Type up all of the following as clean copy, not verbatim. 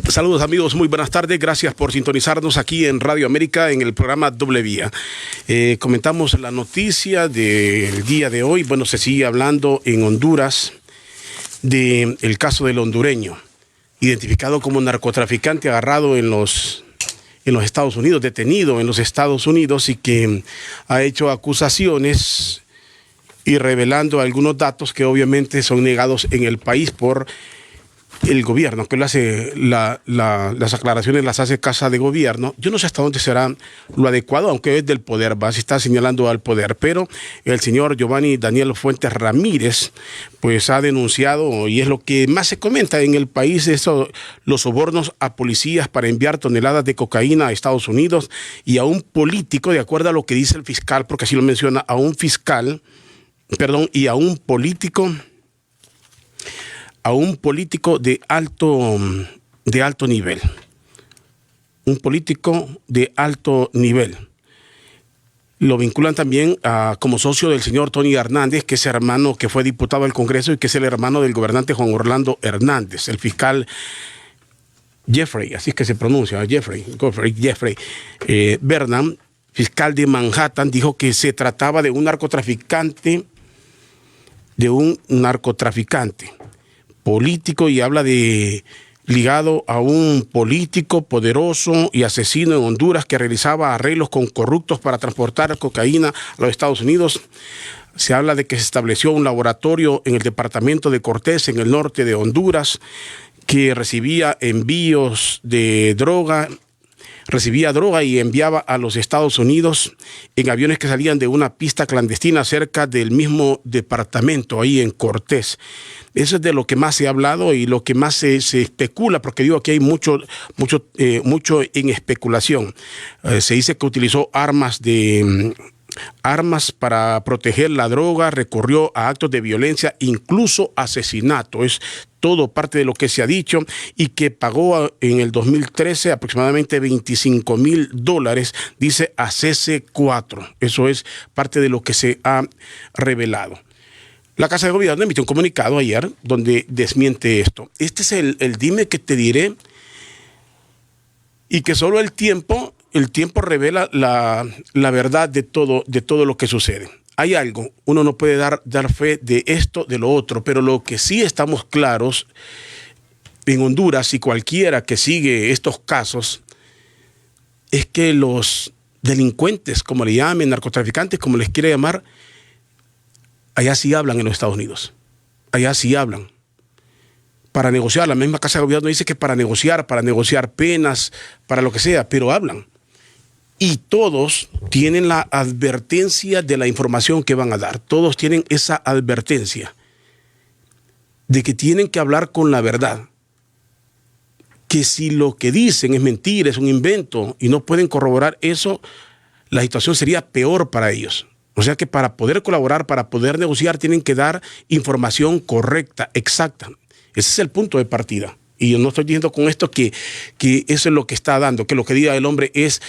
Saludos amigos, muy buenas tardes, gracias por sintonizarnos aquí en Radio América en el programa Doble Vía. Comentamos la noticia del día de hoy. Bueno, se sigue hablando en Honduras del caso del hondureño, identificado como narcotraficante agarrado en los Estados Unidos, detenido en los Estados Unidos y que ha hecho acusaciones y revelando algunos datos que obviamente son negados en el país por el gobierno, que él hace las aclaraciones, las hace Casa de Gobierno. Yo no sé hasta dónde será lo adecuado, aunque es del poder, se está señalando al poder, pero el señor Giovanni Daniel Fuentes Ramírez, pues ha denunciado, y es lo que más se comenta en el país, los sobornos a policías para enviar toneladas de cocaína a Estados Unidos y a un político, de acuerdo a lo que dice el fiscal, porque así lo menciona, a un político de alto nivel. Un político de alto nivel. Lo vinculan también como socio del señor Tony Hernández, que es hermano, que fue diputado al Congreso y que es el hermano del gobernante Juan Orlando Hernández. El fiscal Jeffrey, así es que se pronuncia, Jeffrey Bernam, fiscal de Manhattan, dijo que se trataba de un narcotraficante político, y habla de ligado a un político poderoso y asesino en Honduras que realizaba arreglos con corruptos para transportar cocaína a los Estados Unidos. Se habla de que se estableció un laboratorio en el departamento de Cortés, en el norte de Honduras, que recibía envíos de droga, y enviaba a los Estados Unidos en aviones que salían de una pista clandestina cerca del mismo departamento, ahí en Cortés. Eso es de lo que más se ha hablado y lo que más se especula, porque digo que hay mucho en especulación. Se dice que utilizó armas para proteger la droga, recurrió a actos de violencia, incluso asesinato. Es todo parte de lo que se ha dicho, y que pagó en el 2013 aproximadamente $25,000, dice a CC4. Eso es parte de lo que se ha revelado. La Casa de Gobierno emitió un comunicado ayer donde desmiente esto. Este es el dime que te diré, y que solo el tiempo revela la verdad de todo lo que sucede. Hay algo, uno no puede dar fe de esto, de lo otro, pero lo que sí estamos claros en Honduras, y cualquiera que sigue estos casos, es que los delincuentes, como le llamen, narcotraficantes, como les quiera llamar, allá sí hablan en los Estados Unidos. Allá sí hablan. Para negociar, la misma Casa de Gobierno dice que para negociar penas, para lo que sea, pero hablan. Y todos tienen la advertencia de la información que van a dar. Todos tienen esa advertencia de que tienen que hablar con la verdad. Que si lo que dicen es mentira, es un invento, y no pueden corroborar eso, la situación sería peor para ellos. O sea que para poder colaborar, para poder negociar, tienen que dar información correcta, exacta. Ese es el punto de partida. Y yo no estoy diciendo con esto que eso es lo que está dando, que lo que diga el hombre es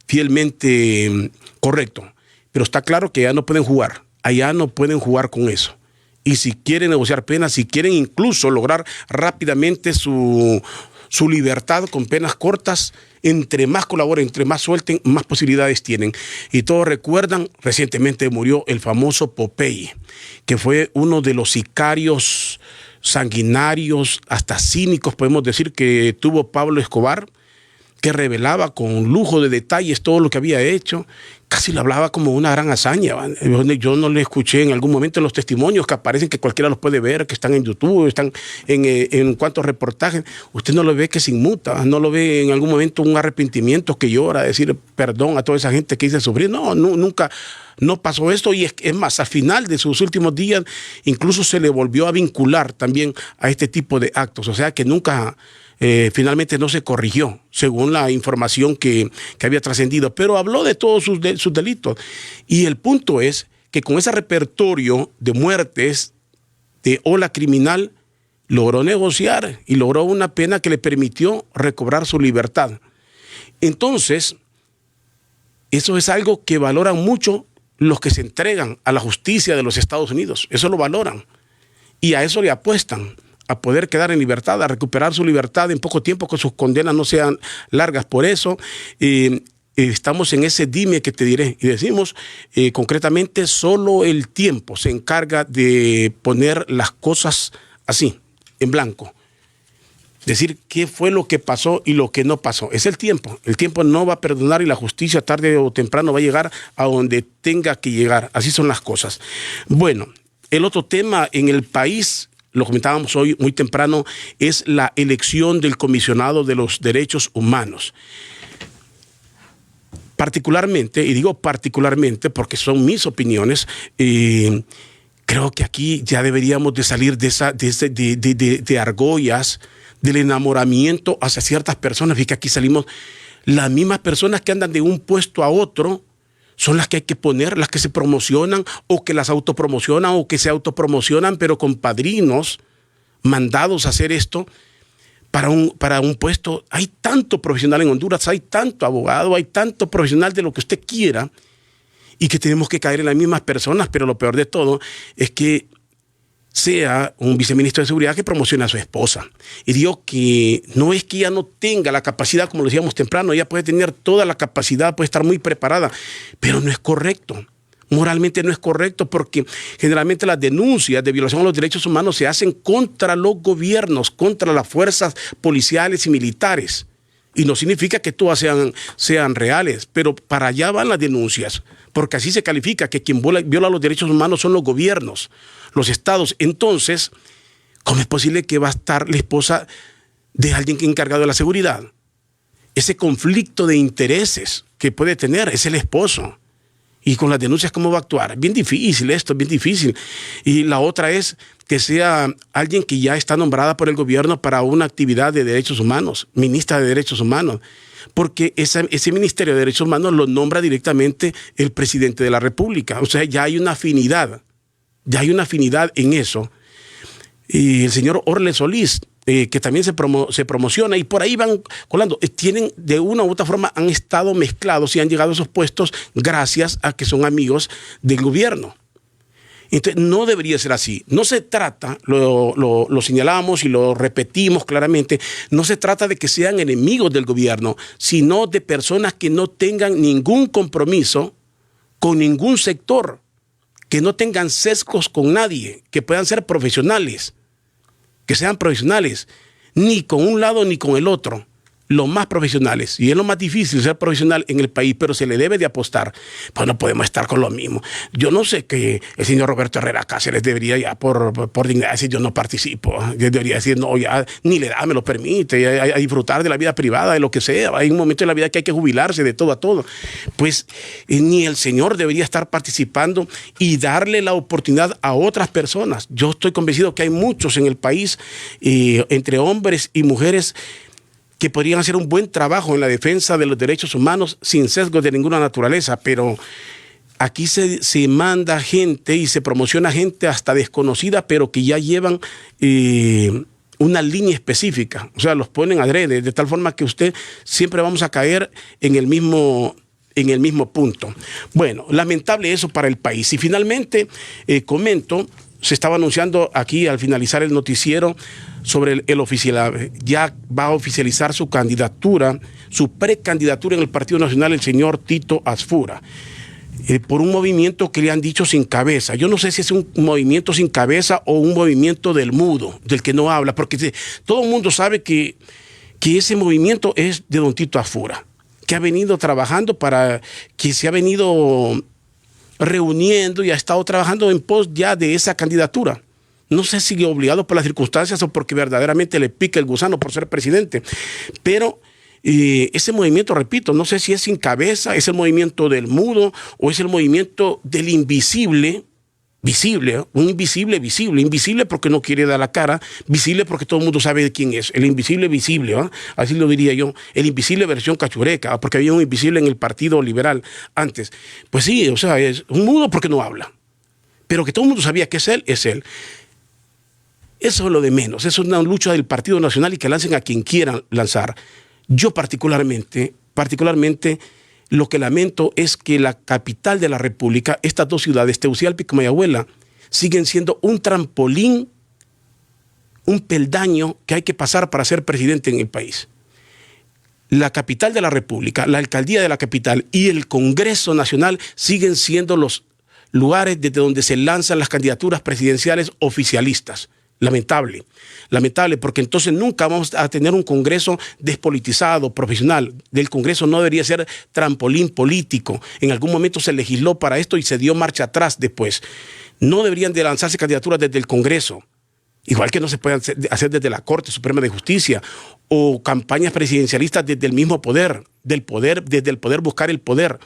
fielmente correcto. Pero está claro que allá no pueden jugar. Allá no pueden jugar con eso. Y si quieren negociar penas, si quieren incluso lograr rápidamente su libertad con penas cortas, entre más colaboren, entre más suelten, más posibilidades tienen. Y todos recuerdan, recientemente murió el famoso Popeye, que fue uno de los sicarios sanguinarios, hasta cínicos, podemos decir, que tuvo Pablo Escobar, que revelaba con lujo de detalles todo lo que había hecho. Casi lo hablaba como una gran hazaña. Yo no le escuché en algún momento los testimonios que aparecen, que cualquiera los puede ver, que están en YouTube, están en cuantos reportajes. Usted no lo ve que se inmuta, no lo ve en algún momento un arrepentimiento, que llora, decir perdón a toda esa gente que hizo sufrir. No, nunca. No pasó esto, y es más, al final de sus últimos días incluso se le volvió a vincular también a este tipo de actos. O sea que nunca, finalmente no se corrigió, según la información que había trascendido, pero habló de todos sus delitos. Y el punto es que con ese repertorio de muertes, de ola criminal, logró negociar y logró una pena que le permitió recobrar su libertad. Entonces, eso es algo que valoran mucho los que se entregan a la justicia de los Estados Unidos. Eso lo valoran y a eso le apuestan, a poder quedar en libertad, a recuperar su libertad en poco tiempo, que sus condenas no sean largas por eso. Estamos en ese dime que te diré y decimos concretamente solo el tiempo se encarga de poner las cosas así, en blanco. Decir qué fue lo que pasó y lo que no pasó. Es el tiempo. El tiempo no va a perdonar y la justicia tarde o temprano va a llegar a donde tenga que llegar. Así son las cosas. Bueno, el otro tema en el país, lo comentábamos hoy muy temprano, es la elección del comisionado de los derechos humanos. Particularmente, y digo particularmente porque son mis opiniones, creo que aquí ya deberíamos de salir de argollas, del enamoramiento hacia ciertas personas. Fíjate que aquí salimos, las mismas personas que andan de un puesto a otro son las que hay que poner, las que se promocionan o que las autopromocionan o que se autopromocionan, pero con padrinos mandados a hacer esto para un puesto. Hay tanto profesional en Honduras, hay tanto abogado, hay tanto profesional de lo que usted quiera y que tenemos que caer en las mismas personas, pero lo peor de todo es que sea un viceministro de Seguridad que promocione a su esposa. Y digo que no es que ella no tenga la capacidad, como lo decíamos temprano, ella puede tener toda la capacidad, puede estar muy preparada, pero no es correcto. Moralmente no es correcto porque generalmente las denuncias de violación a los derechos humanos se hacen contra los gobiernos, contra las fuerzas policiales y militares. Y no significa que todas sean reales, pero para allá van las denuncias, porque así se califica que quien viola los derechos humanos son los gobiernos, los estados. Entonces, ¿cómo es posible que va a estar la esposa de alguien encargado de la seguridad? Ese conflicto de intereses que puede tener es el esposo. Y con las denuncias, ¿cómo va a actuar? Bien difícil esto, bien difícil. Y la otra es que sea alguien que ya está nombrada por el gobierno para una actividad de derechos humanos, ministra de Derechos Humanos, porque ese Ministerio de Derechos Humanos lo nombra directamente el presidente de la República. O sea, ya hay una afinidad en eso. Y el señor Orle Solís, que también se promociona y por ahí van colando, tienen de una u otra forma, han estado mezclados y han llegado a esos puestos gracias a que son amigos del gobierno. Entonces no debería ser así. No se trata, lo señalamos y lo repetimos claramente, no se trata de que sean enemigos del gobierno, sino de personas que no tengan ningún compromiso con ningún sector, que no tengan sesgos con nadie, que puedan ser profesionales, que sean profesionales, ni con un lado ni con el otro, los más profesionales. Y es lo más difícil ser profesional en el país, pero se le debe de apostar. Pues no podemos estar con lo mismo. Yo no sé que el señor Roberto Herrera Cáceres debería ya por dignidad decir yo no participo. Yo debería decir no, ya ni le da, me lo permite, a disfrutar de la vida privada, de lo que sea. Hay un momento en la vida que hay que jubilarse de todo a todo. Pues ni el señor debería estar participando y darle la oportunidad a otras personas. Yo estoy convencido que hay muchos en el país, entre hombres y mujeres, que podrían hacer un buen trabajo en la defensa de los derechos humanos sin sesgos de ninguna naturaleza, pero aquí se manda gente y se promociona gente hasta desconocida, pero que ya llevan una línea específica. O sea, los ponen adrede, de tal forma que usted siempre vamos a caer en el mismo punto. Bueno, lamentable eso para el país. Y finalmente, comento, se estaba anunciando aquí al finalizar el noticiero sobre el oficial, ya va a oficializar su candidatura, su precandidatura en el Partido Nacional, el señor Tito Asfura, por un movimiento que le han dicho sin cabeza. Yo no sé si es un movimiento sin cabeza o un movimiento del mudo, del que no habla, porque todo el mundo sabe que ese movimiento es de don Tito Asfura, que ha venido trabajando que se ha venido reuniendo y ha estado trabajando en pos ya de esa candidatura. No sé si obligado por las circunstancias o porque verdaderamente le pica el gusano por ser presidente. Pero ese movimiento, repito, no sé si es sin cabeza, es el movimiento del mudo o es el movimiento del invisible, visible, un invisible visible, invisible porque no quiere dar la cara, visible porque todo el mundo sabe de quién es, el invisible visible, ¿eh? Así lo diría yo, el invisible versión cachureca, porque había un invisible en el Partido Liberal antes. Pues sí, o sea, es un mudo porque no habla, pero que todo el mundo sabía que es él, es él. Eso es lo de menos, eso es una lucha del Partido Nacional y que lancen a quien quieran lanzar. Yo particularmente, lo que lamento es que la capital de la República, estas dos ciudades, Tegucigalpa y Comayagüela, siguen siendo un trampolín un peldaño que hay que pasar para ser presidente en el país. La capital de la República, la alcaldía de la capital y el Congreso Nacional siguen siendo los lugares desde donde se lanzan las candidaturas presidenciales oficialistas. Lamentable, lamentable, porque entonces nunca vamos a tener un Congreso despolitizado, profesional. El Congreso no debería ser trampolín político. En algún momento se legisló para esto y se dio marcha atrás después. No deberían de lanzarse candidaturas desde el Congreso, igual que no se pueden hacer desde la Corte Suprema de Justicia, o campañas presidencialistas desde el mismo poder, desde el poder buscar el poder.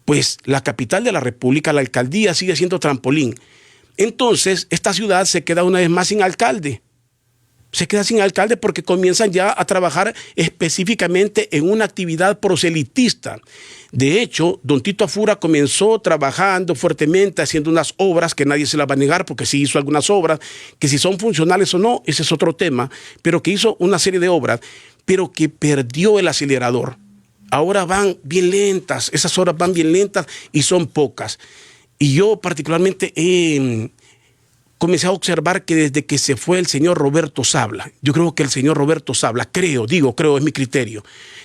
Pues la capital de la República, la alcaldía, sigue siendo trampolín. Entonces, esta ciudad se queda una vez más sin alcalde. Se queda sin alcalde porque comienzan ya a trabajar específicamente en una actividad proselitista. De hecho, don Tito Afura comenzó trabajando fuertemente, haciendo unas obras que nadie se las va a negar porque sí hizo algunas obras, que si son funcionales o no, ese es otro tema, pero que hizo una serie de obras, pero que perdió el acelerador. Ahora van bien lentas, esas obras van bien lentas y son pocas. Y yo particularmente comencé a observar que desde que se fue el señor Roberto Sabla, yo creo que el señor Roberto Sabla, creo, es mi criterio,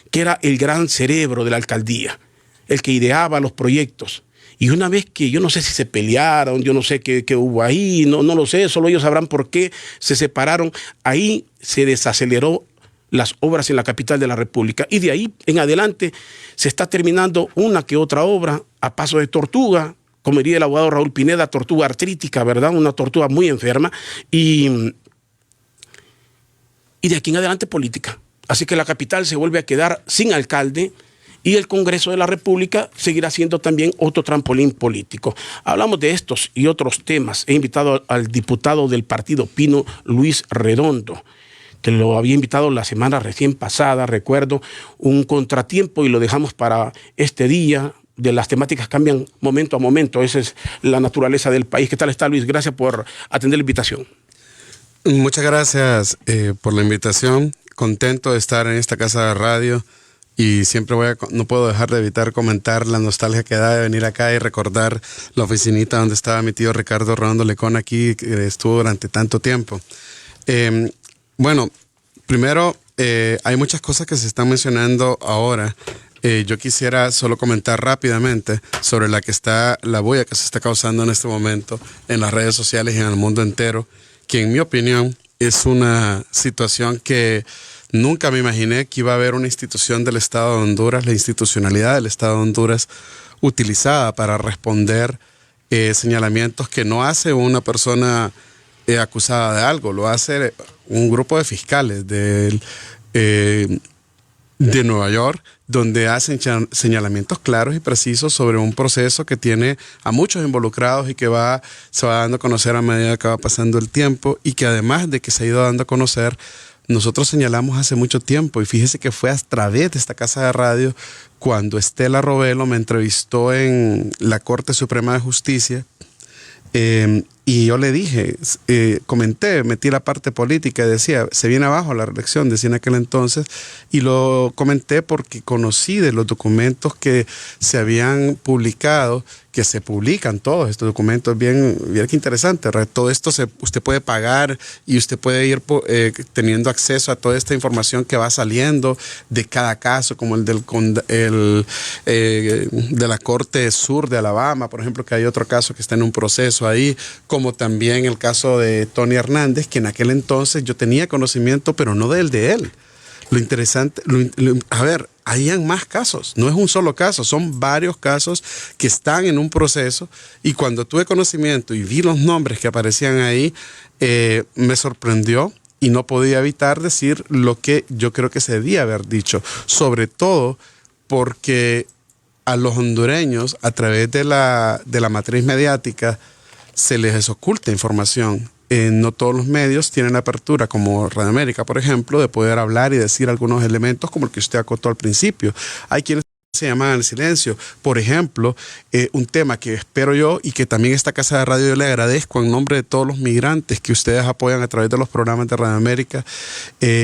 que era el gran cerebro de la alcaldía, el que ideaba los proyectos. Y una vez que yo no sé si se pelearon, yo no sé qué hubo ahí, no lo sé, solo ellos sabrán por qué se separaron, ahí se desaceleró las obras en la capital de la República. Y de ahí en adelante se está terminando una que otra obra a paso de tortuga, como diría el abogado Raúl Pineda, tortuga artrítica, ¿verdad? Una tortuga muy enferma. Y de aquí en adelante política. Así que la capital se vuelve a quedar sin alcalde y el Congreso de la República seguirá siendo también otro trampolín político. Hablamos de estos y otros temas. He invitado al diputado del Partido Pino, Luis Redondo, que lo había invitado la semana recién pasada, recuerdo, un contratiempo y lo dejamos para este día. De las temáticas cambian momento a momento, esa es la naturaleza del país. ¿Qué tal está, Luis? Gracias por atender la invitación. Muchas gracias por la invitación. Contento de estar en esta casa de radio y siempre no puedo dejar de evitar comentar la nostalgia que da de venir acá y recordar la oficinita donde estaba mi tío Ricardo Redondo Lecón aquí, que estuvo durante tanto tiempo. Bueno, primero, hay muchas cosas que se están mencionando ahora. Yo quisiera solo comentar rápidamente sobre la bulla que se está causando en este momento en las redes sociales y en el mundo entero, que en mi opinión es una situación que nunca me imaginé que iba a haber una institución del Estado de Honduras, la institucionalidad del Estado de Honduras, utilizada para responder señalamientos que no hace una persona acusada de algo, lo hace un grupo de fiscales de Nueva York, donde hacen señalamientos claros y precisos sobre un proceso que tiene a muchos involucrados y que se va dando a conocer a medida que va pasando el tiempo, y que además de que se ha ido dando a conocer, nosotros señalamos hace mucho tiempo, y fíjese que fue a través de esta casa de radio cuando Estela Robelo me entrevistó en la Corte Suprema de Justicia. Y yo le dije, metí la parte política y decía, se viene abajo la reelección, decía en aquel entonces, y lo comenté porque conocí de los documentos que se habían publicado, que se publican todos estos documentos, bien que interesante. Todo esto usted puede pagar y usted puede ir teniendo acceso a toda esta información que va saliendo de cada caso, como el de la Corte Sur de Alabama, por ejemplo, que hay otro caso que está en un proceso ahí, como también el caso de Tony Hernández, que en aquel entonces yo tenía conocimiento, pero no del de él. Lo interesante, habían más casos, no es un solo caso, son varios casos que están en un proceso, y cuando tuve conocimiento y vi los nombres que aparecían ahí, me sorprendió y no podía evitar decir lo que yo creo que se debía haber dicho, sobre todo porque a los hondureños, a través de la matriz mediática, se les oculta información. No todos los medios tienen apertura, como Radio América, por ejemplo, de poder hablar y decir algunos elementos como el que usted acotó al principio. Hay quienes se llaman al silencio. Por ejemplo, un tema que espero yo y que también esta casa de radio yo le agradezco en nombre de todos los migrantes que ustedes apoyan a través de los programas de Radio América,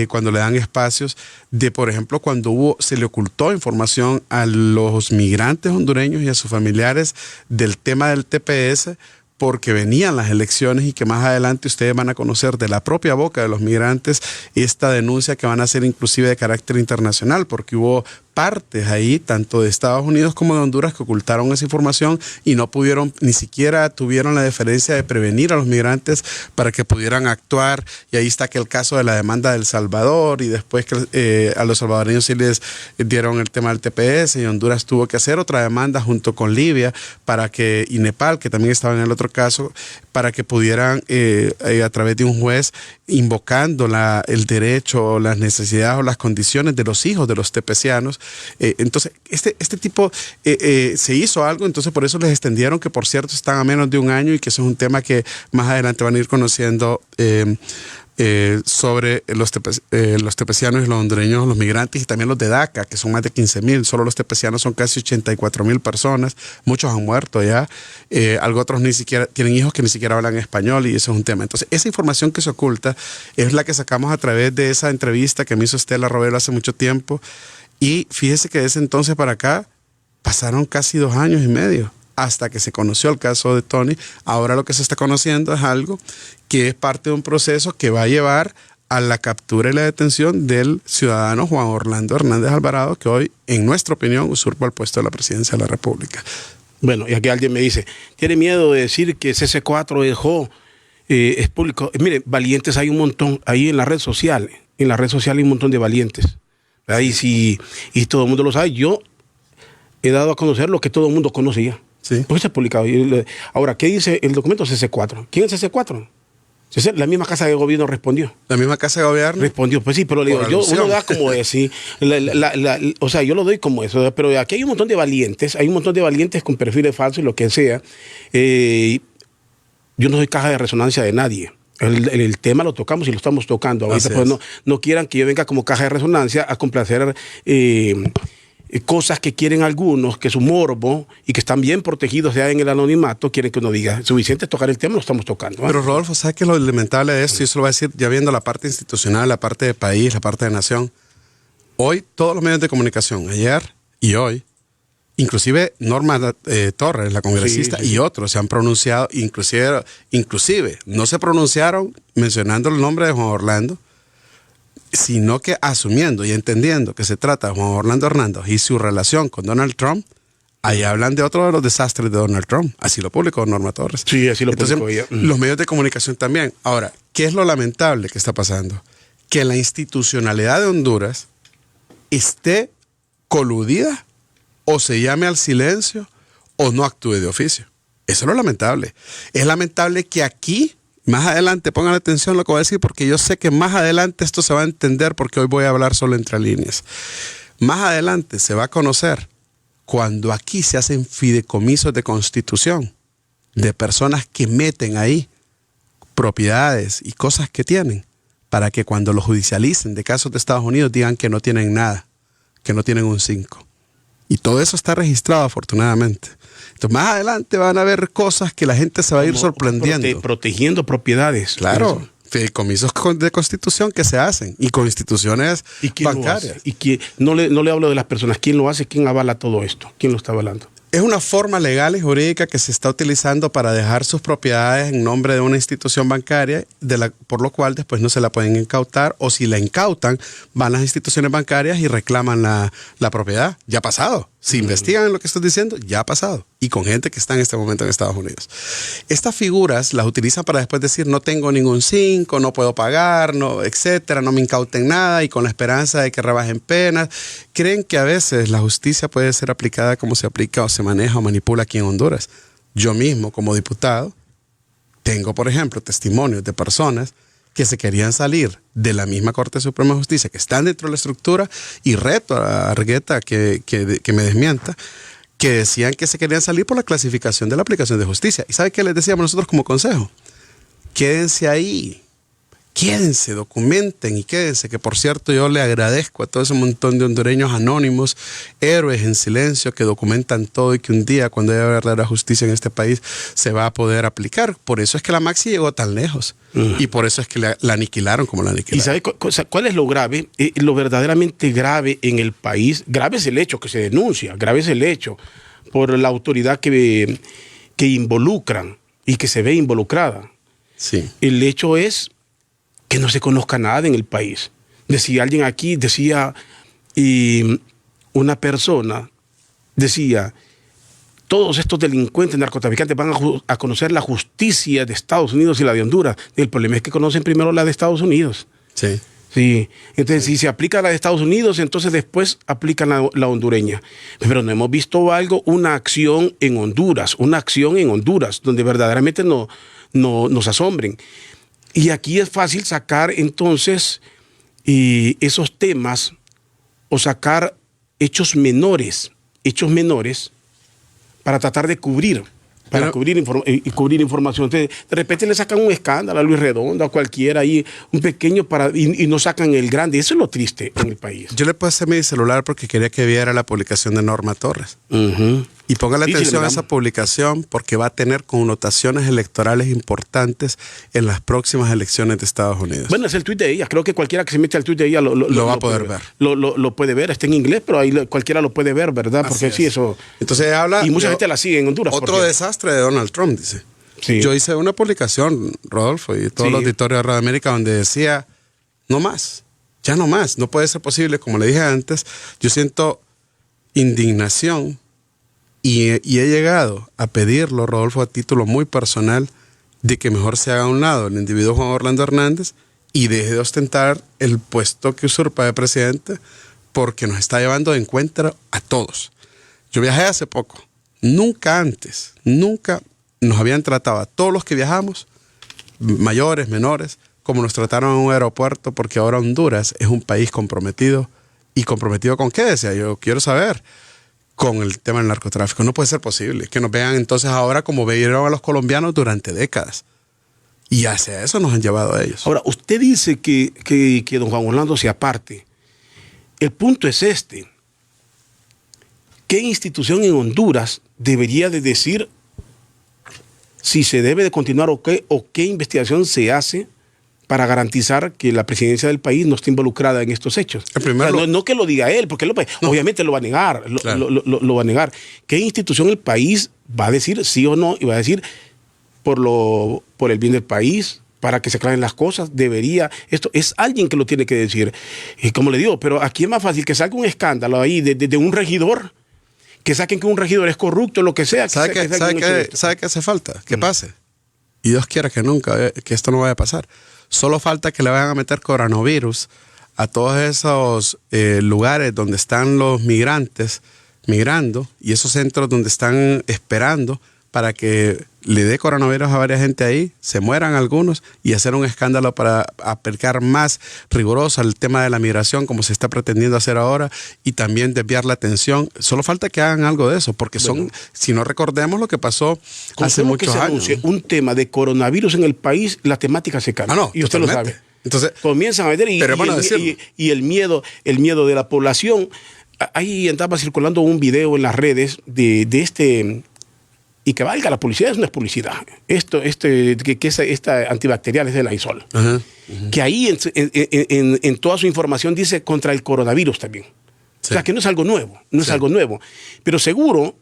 cuando le dan espacios, de por ejemplo cuando se le ocultó información a los migrantes hondureños y a sus familiares del tema del TPS, porque venían las elecciones y que más adelante ustedes van a conocer de la propia boca de los migrantes esta denuncia que van a ser inclusive de carácter internacional, porque hubo partes ahí, tanto de Estados Unidos como de Honduras, que ocultaron esa información y no pudieron, ni siquiera tuvieron la deferencia de prevenir a los migrantes para que pudieran actuar. Y ahí está que el caso de la demanda de El Salvador, y después que a los salvadoreños sí les dieron el tema del TPS, y Honduras tuvo que hacer otra demanda junto con Libia para que, y Nepal, que también estaba en el otro caso, para que pudieran a través de un juez, invocando el derecho, las necesidades o las condiciones de los hijos de los tepecianos. Entonces, este tipo se hizo algo, entonces por eso les extendieron, que por cierto están a menos de un año, y que eso es un tema que más adelante van a ir conociendo sobre los tepecianos y los hondureños, los migrantes, y también los de DACA, que son más de 15,000. Solo los tepecianos son casi 84,000 personas. Muchos han muerto ya. Algo otros ni siquiera tienen hijos que ni siquiera hablan español, y eso es un tema. Entonces, esa información que se oculta es la que sacamos a través de esa entrevista que me hizo Estela Robelo hace mucho tiempo. Y fíjese que de ese entonces para acá pasaron casi 2 años y medio hasta que se conoció el caso de Tony. Ahora lo que se está conociendo es algo que es parte de un proceso que va a llevar a la captura y la detención del ciudadano Juan Orlando Hernández Alvarado, que hoy, en nuestra opinión, usurpa el puesto de la presidencia de la República. Bueno, y aquí alguien me dice, ¿tiene miedo de decir que CC4 dejó, es público? Mire, valientes hay un montón, ahí en la red social hay un montón de valientes. Ahí sí, y todo el mundo lo sabe. Yo he dado a conocer lo que todo el mundo conocía. Sí. Porque se ha publicado. Ahora, ¿qué dice el documento CC4? ¿Quién es CC4? La misma Casa de Gobierno respondió. ¿La misma Casa de Gobierno? Respondió, pues sí, pero le digo, uno da como es, sí. O sea, yo lo doy como eso, pero aquí hay un montón de valientes, con perfiles falsos y lo que sea. Yo no soy caja de resonancia de nadie. El tema lo tocamos y lo estamos tocando. Ahorita pues no quieran que yo venga como caja de resonancia a complacer cosas que quieren algunos, que es un morbo y que están bien protegidos ya en el anonimato, quieren que uno diga, suficiente es tocar el tema, lo estamos tocando. Pero Rodolfo, ¿sabes qué es lo lamentable de esto? Y eso lo voy a decir ya viendo la parte institucional, la parte de país, la parte de nación. Hoy todos los medios de comunicación, ayer y hoy, inclusive Norma Torres, la congresista, y otros se han pronunciado, inclusive no se pronunciaron mencionando el nombre de Juan Orlando, sino que asumiendo y entendiendo que se trata de Juan Orlando Hernández y su relación con Donald Trump. Ahí hablan de otro de los desastres de Donald Trump. Así lo publicó Norma Torres. Sí, así lo publicó ella. Los medios de comunicación también. Ahora, ¿qué es lo lamentable que está pasando? Que la institucionalidad de Honduras esté coludida, o se llame al silencio, o no actúe de oficio. Eso es lo lamentable. Es lamentable que aquí, más adelante, pongan atención a lo que voy a decir, porque yo sé que más adelante esto se va a entender, porque hoy voy a hablar solo entre líneas. Más adelante se va a conocer cuando aquí se hacen fideicomisos de constitución de personas que meten ahí propiedades y cosas que tienen, para que cuando lo judicialicen de casos de Estados Unidos digan que no tienen nada, que no tienen un 5. Y todo eso está registrado, afortunadamente. Entonces, más adelante van a haber cosas que la gente se va a ir sorprendiendo. Protegiendo propiedades. Claro, fideicomisos de constitución que se hacen, y con instituciones bancarias. Y no le hablo de las personas. ¿Quién lo hace? ¿Quién avala todo esto? ¿Quién lo está avalando? Es una forma legal y jurídica que se está utilizando para dejar sus propiedades en nombre de una institución bancaria, por lo cual después no se la pueden incautar, o si la incautan, van las instituciones bancarias y reclaman la propiedad. Ya ha pasado. Si investigan lo que estoy diciendo, ya ha pasado. Y con gente que está en este momento en Estados Unidos. Estas figuras las utilizan para después decir, no tengo ningún 5, no puedo pagar, no, etcétera, no me incauten nada, y con la esperanza de que rebajen penas. Creen que a veces la justicia puede ser aplicada como se aplica o se maneja o manipula aquí en Honduras. Yo mismo, como diputado, tengo, por ejemplo, testimonios de personas que se querían salir de la misma Corte Suprema de Justicia, que están dentro de la estructura, y reto a Argueta que me desmienta, que decían que se querían salir por la clasificación de la aplicación de justicia. ¿Y sabe qué les decíamos nosotros como consejo? Quédense ahí, quédense, documenten y quédense, que por cierto yo le agradezco a todo ese montón de hondureños anónimos, héroes en silencio, que documentan todo, y que un día, cuando haya verdadera justicia en este país, se va a poder aplicar. Por eso es que la Maxi llegó tan lejos, y por eso es que la aniquilaron como la aniquilaron. ¿Y sabe cuál es lo grave? Lo verdaderamente grave en el país, grave es el hecho que se denuncia, grave es el hecho por la autoridad que involucran. y que se ve involucrada. Sí. El hecho es que no se conozca nada en el país. Decía alguien aquí, y una persona decía, todos estos delincuentes, narcotraficantes van a conocer la justicia de Estados Unidos y la de Honduras. El problema es que conocen primero la de Estados Unidos. Sí. Sí, entonces si se aplica la de Estados Unidos, entonces después aplican la hondureña. Pero no hemos visto una acción en Honduras, donde verdaderamente nos asombren. Y aquí es fácil sacar entonces esos temas o sacar hechos menores para tratar de cubrir. Cubrir información. Entonces, de repente le sacan un escándalo a Luis Redondo, a cualquiera ahí, un pequeño, y no sacan el grande. Eso es lo triste en el país. Yo le pasé mi celular porque quería que viera la publicación de Norma Torres. Y póngale atención a esa publicación porque va a tener connotaciones electorales importantes en las próximas elecciones de Estados Unidos. Bueno, es el tuit de ella. Creo que cualquiera que se mete al tuit de ella lo va a poder ver. Lo puede ver. Está en inglés, pero ahí cualquiera lo puede ver, ¿verdad? Porque sí, eso... Entonces habla... Y mucha gente la sigue en Honduras. Otro desastre de Donald Trump, dice. Sí. Yo hice una publicación, Rodolfo, y todos los editores de Radio América, donde decía, no más, ya no más. No puede ser posible, como le dije antes. Yo siento indignación y he llegado a pedirlo, Rodolfo, a título muy personal, de que mejor se haga a un lado el individuo Juan Orlando Hernández y deje de ostentar el puesto que usurpa de presidente, porque nos está llevando de encuentro a todos. Yo viajé hace poco. Nunca nos habían tratado a todos los que viajamos, mayores, menores, como nos trataron en un aeropuerto, porque ahora Honduras es un país comprometido. ¿Y comprometido con qué? Decía yo, quiero saber. Con el tema del narcotráfico. No puede ser posible que nos vean entonces ahora como veían a los colombianos durante décadas. Y hacia eso nos han llevado a ellos. Ahora, usted dice que don Juan Orlando se aparte. El punto es este. ¿Qué institución en Honduras debería de decir si se debe de continuar o qué investigación se hace para garantizar que la presidencia del país no esté involucrada en estos hechos? No que lo diga él, porque obviamente lo va a negar, lo va a negar. ¿Qué institución el país va a decir sí o no? Y va a decir por el bien del país, para que se aclaren las cosas, esto es alguien que lo tiene que decir. Y como le digo, pero aquí es más fácil que salga un escándalo ahí de un regidor, que saquen que un regidor es corrupto, lo que sea. ¿Sabe qué hace falta? Que pase. Y Dios quiera que nunca, que esto no vaya a pasar. Solo falta que le vayan a meter coronavirus a todos esos lugares donde están los migrantes migrando y esos centros donde están esperando para que le dé coronavirus a varias gente ahí, se mueran algunos y hacer un escándalo para aplicar más riguroso al tema de la migración como se está pretendiendo hacer ahora y también desviar la atención. Solo falta que hagan algo de eso porque si no recordemos lo que pasó hace muchos años. Un tema de coronavirus en el país, la temática se cambia. Y usted totalmente. Lo sabe. Entonces comienzan a meter y el miedo de la población. Ahí andaba circulando un video en las redes de este... Y que valga, la publicidad es una publicidad. Esta antibacterial es de Lysol. Que ahí en toda su información dice contra el coronavirus también. Sí. O sea, que no es algo nuevo, es algo nuevo. Pero seguro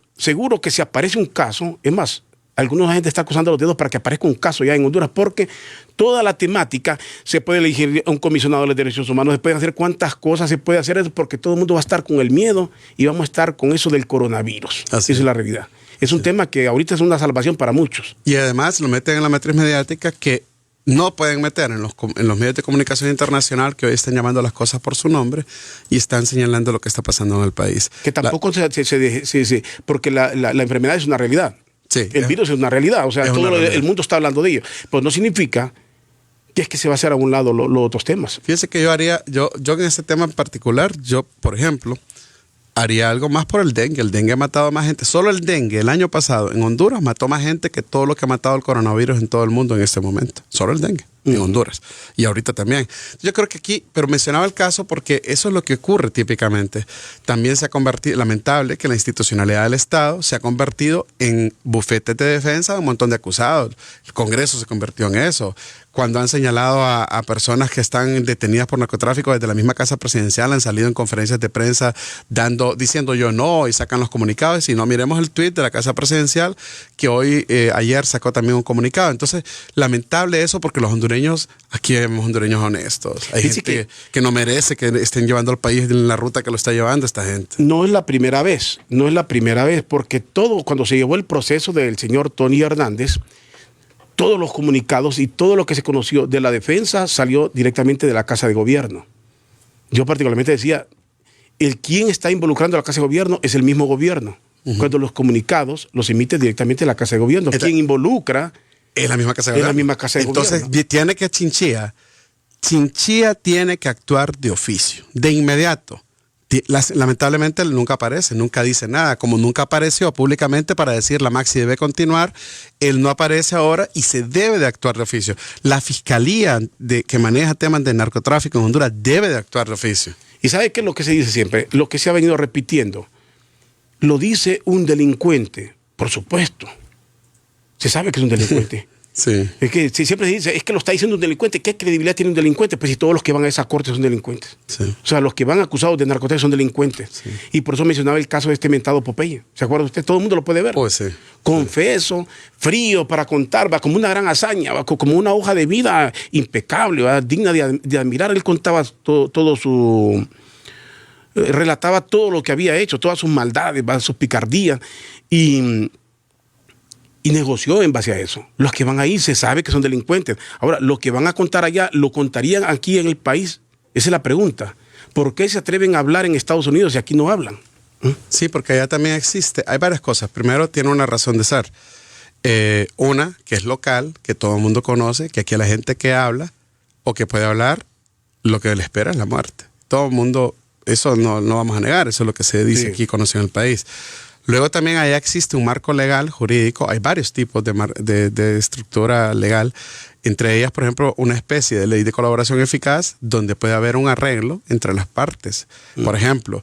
que si aparece un caso, es más, alguna gente está acusando los dedos para que aparezca un caso ya en Honduras, porque toda la temática se puede elegir un comisionado de los derechos humanos, se pueden hacer cuántas cosas se puede hacer, porque todo el mundo va a estar con el miedo y vamos a estar con eso del coronavirus. Esa es la realidad. Es un tema que ahorita es una salvación para muchos. Y además lo meten en la matriz mediática que no pueden meter en los medios de comunicación internacional que hoy están llamando las cosas por su nombre y están señalando lo que está pasando en el país. Que tampoco porque la enfermedad es una realidad. Sí, el virus es una realidad. O sea, todo el mundo está hablando de ello. Pues no significa que es que se va a hacer a un lado los otros temas. Fíjese que yo en ese tema en particular, por ejemplo, haría algo más por el dengue. El dengue ha matado a más gente. Solo el dengue el año pasado en Honduras mató más gente que todo lo que ha matado el coronavirus en todo el mundo en este momento. Solo el dengue. en Honduras. Y ahorita también. Yo creo que aquí, pero mencionaba el caso porque eso es lo que ocurre típicamente. También se ha convertido, lamentable, que la institucionalidad del Estado se ha convertido en bufetes de defensa de un montón de acusados. El Congreso se convirtió en eso. Cuando han señalado a personas que están detenidas por narcotráfico desde la misma casa presidencial, han salido en conferencias de prensa diciendo yo no, y sacan los comunicados. Y si no, miremos el tuit de la casa presidencial que ayer sacó también un comunicado. Entonces, lamentable eso porque los hondureños, aquí vemos hondureños honestos. Hay gente que no merece que estén llevando al país en la ruta que lo está llevando esta gente. No es la primera vez, porque cuando se llevó el proceso del señor Tony Hernández, todos los comunicados y todo lo que se conoció de la defensa salió directamente de la Casa de Gobierno. Yo particularmente decía, quien está involucrando a la Casa de Gobierno es el mismo gobierno. Cuando los comunicados los emite directamente la Casa de Gobierno. Quien involucra es la misma Casa de Gobierno. Es la misma Casa de Gobierno. Entonces, tiene que Chinchilla tiene que actuar de oficio, de inmediato. Lamentablemente él nunca aparece, nunca dice nada. Como nunca apareció públicamente para decir la Maxi debe continuar, él no aparece ahora y se debe de actuar de oficio. La fiscalía que maneja temas de narcotráfico en Honduras debe de actuar de oficio. ¿Y sabe qué es lo que se dice siempre? Lo que se ha venido repitiendo. Lo dice un delincuente, por supuesto. Se sabe que es un delincuente. Sí. Es que siempre se dice, es que lo está diciendo un delincuente. ¿Qué credibilidad tiene un delincuente? Pues si todos los que van a esa corte son delincuentes. Sí. O sea, los que van acusados de narcotráfico son delincuentes. Sí. Y por eso mencionaba el caso de este mentado Popeye. ¿Se acuerda usted? Todo el mundo lo puede ver. Pues sí. Confeso, frío para contar, va como una gran hazaña, va como una hoja de vida impecable, va digna de admirar. Él contaba todo su... relataba todo lo que había hecho, todas sus maldades, sus picardías. Y negoció en base a eso. Los que van ahí se sabe que son delincuentes. Ahora, los que van a contar allá, ¿lo contarían aquí en el país? Esa es la pregunta. ¿Por qué se atreven a hablar en Estados Unidos si aquí no hablan? Sí, porque allá también existe. Hay varias cosas. Primero, tiene una razón de ser. Una, que es local, que todo el mundo conoce, que aquí a la gente que habla o que puede hablar, lo que le espera es la muerte. Todo el mundo, eso no vamos a negar, eso es lo que se dice aquí conocido en el país. Luego también allá existe un marco legal, jurídico, hay varios tipos de estructura legal, entre ellas, por ejemplo, una especie de ley de colaboración eficaz donde puede haber un arreglo entre las partes. Por ejemplo,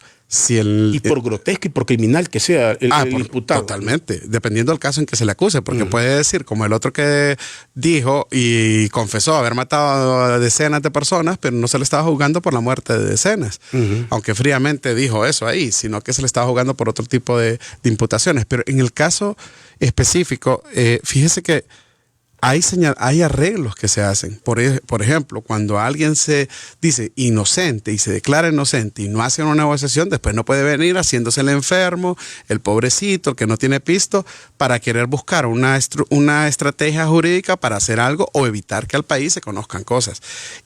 y por grotesco y por criminal que sea el imputado. Totalmente, dependiendo del caso en que se le acuse, porque puede decir, como el otro que dijo y confesó haber matado a decenas de personas, pero no se le estaba juzgando por la muerte de decenas, aunque fríamente dijo eso ahí, sino que se le estaba juzgando por otro tipo de imputaciones. Pero en el caso específico, fíjese que hay arreglos que se hacen. Por ejemplo, cuando alguien se dice inocente y se declara inocente y no hace una negociación, después no puede venir haciéndose el enfermo, el pobrecito, el que no tiene pisto, para querer buscar una estrategia jurídica para hacer algo o evitar que al país se conozcan cosas.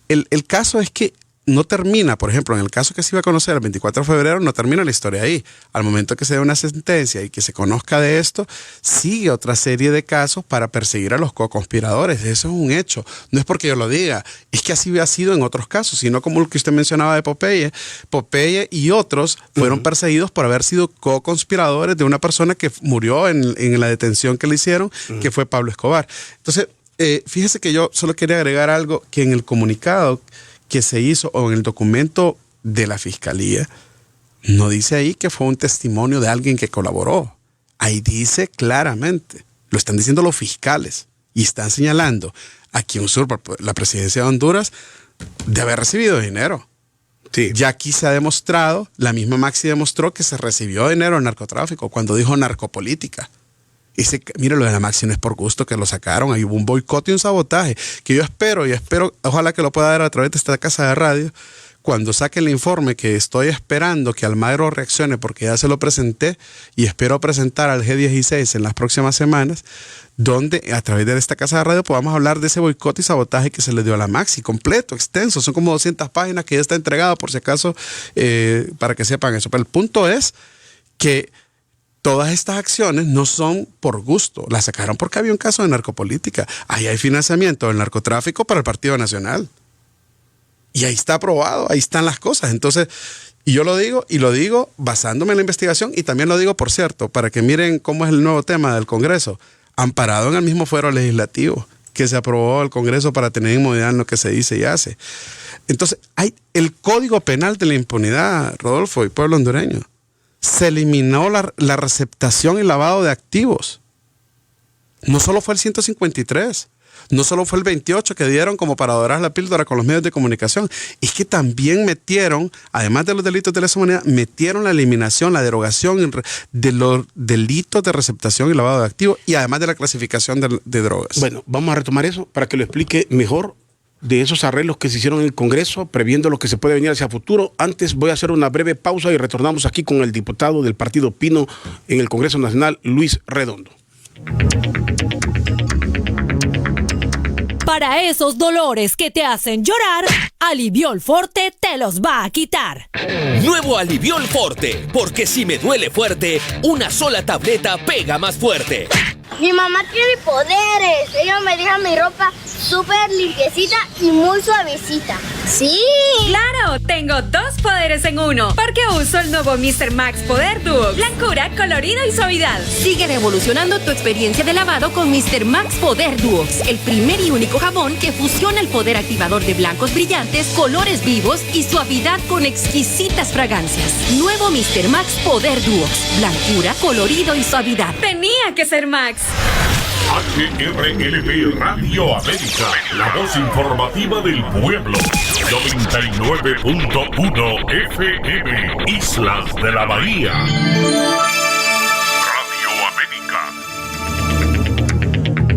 El caso es que no termina, por ejemplo, en el caso que se iba a conocer el 24 de febrero, no termina la historia ahí. Al momento que se dé una sentencia y que se conozca de esto, sigue otra serie de casos para perseguir a los co-conspiradores. Eso es un hecho. No es porque yo lo diga, es que así ha sido en otros casos, sino como el que usted mencionaba de Popeye. Popeye y otros fueron perseguidos por haber sido co-conspiradores de una persona que murió en la detención que le hicieron, que fue Pablo Escobar. Entonces, fíjese que yo solo quería agregar algo que en el comunicado que se hizo o en el documento de la fiscalía, no dice ahí que fue un testimonio de alguien que colaboró. Ahí dice claramente, lo están diciendo los fiscales y están señalando a quien usurpa la presidencia de Honduras de haber recibido dinero. Sí. Ya aquí se ha demostrado, la misma Maxi demostró que se recibió dinero en narcotráfico cuando dijo narcopolítica. Mire, lo de la Maxi no es por gusto que lo sacaron. Ahí hubo un boicot y un sabotaje que yo espero, ojalá que lo pueda dar a través de esta casa de radio, cuando saque el informe, que estoy esperando que Almagro reaccione porque ya se lo presenté y espero presentar al G16 en las próximas semanas, donde a través de esta casa de radio podamos hablar de ese boicot y sabotaje que se le dio a la Maxi, completo, extenso, son como 200 páginas que ya está entregado, por si acaso, para que sepan eso. Pero el punto es que todas estas acciones no son por gusto, las sacaron porque había un caso de narcopolítica. Ahí hay financiamiento del narcotráfico para el Partido Nacional. Y ahí está aprobado, ahí están las cosas. Entonces, y yo lo digo basándome en la investigación, y también lo digo, por cierto, para que miren cómo es el nuevo tema del Congreso, amparado en el mismo fuero legislativo, que se aprobó el Congreso para tener inmunidad en lo que se dice y hace. Entonces, hay el Código Penal de la Impunidad, Rodolfo y pueblo hondureño. Se eliminó la receptación y lavado de activos. No solo fue el 153, no solo fue el 28 que dieron como para dorar la píldora con los medios de comunicación, es que también metieron, además de los delitos de lesa humanidad, metieron la eliminación, la derogación de los delitos de receptación y lavado de activos y además de la clasificación de drogas. Bueno, vamos a retomar eso para que lo explique mejor de esos arreglos que se hicieron en el Congreso, previendo lo que se puede venir hacia futuro. Antes voy a hacer una breve pausa y retornamos aquí con el diputado del Partido Pino en el Congreso Nacional, Luis Redondo. Para esos dolores que te hacen llorar, Aliviol Forte te los va a quitar. Nuevo Aliviol Forte, porque si me duele fuerte, una sola tableta pega más fuerte. Mi mamá tiene poderes. Ella me deja mi ropa súper limpiecita y muy suavecita. ¡Sí! ¡Claro! Tengo 2 poderes en uno. Porque uso el nuevo Mr. Max Poder Duo. Blancura, colorido y suavidad. Sigue revolucionando tu experiencia de lavado con Mr. Max Poder Duo, el primer y único jabón que fusiona el poder activador de blancos brillantes, colores vivos y suavidad con exquisitas fragancias. Nuevo Mr. Max Poder Duo. Blancura, colorido y suavidad. Tenía que ser Max. HRLP Radio América, la voz informativa del pueblo. 99.1 FM, Islas de la Bahía. Radio América.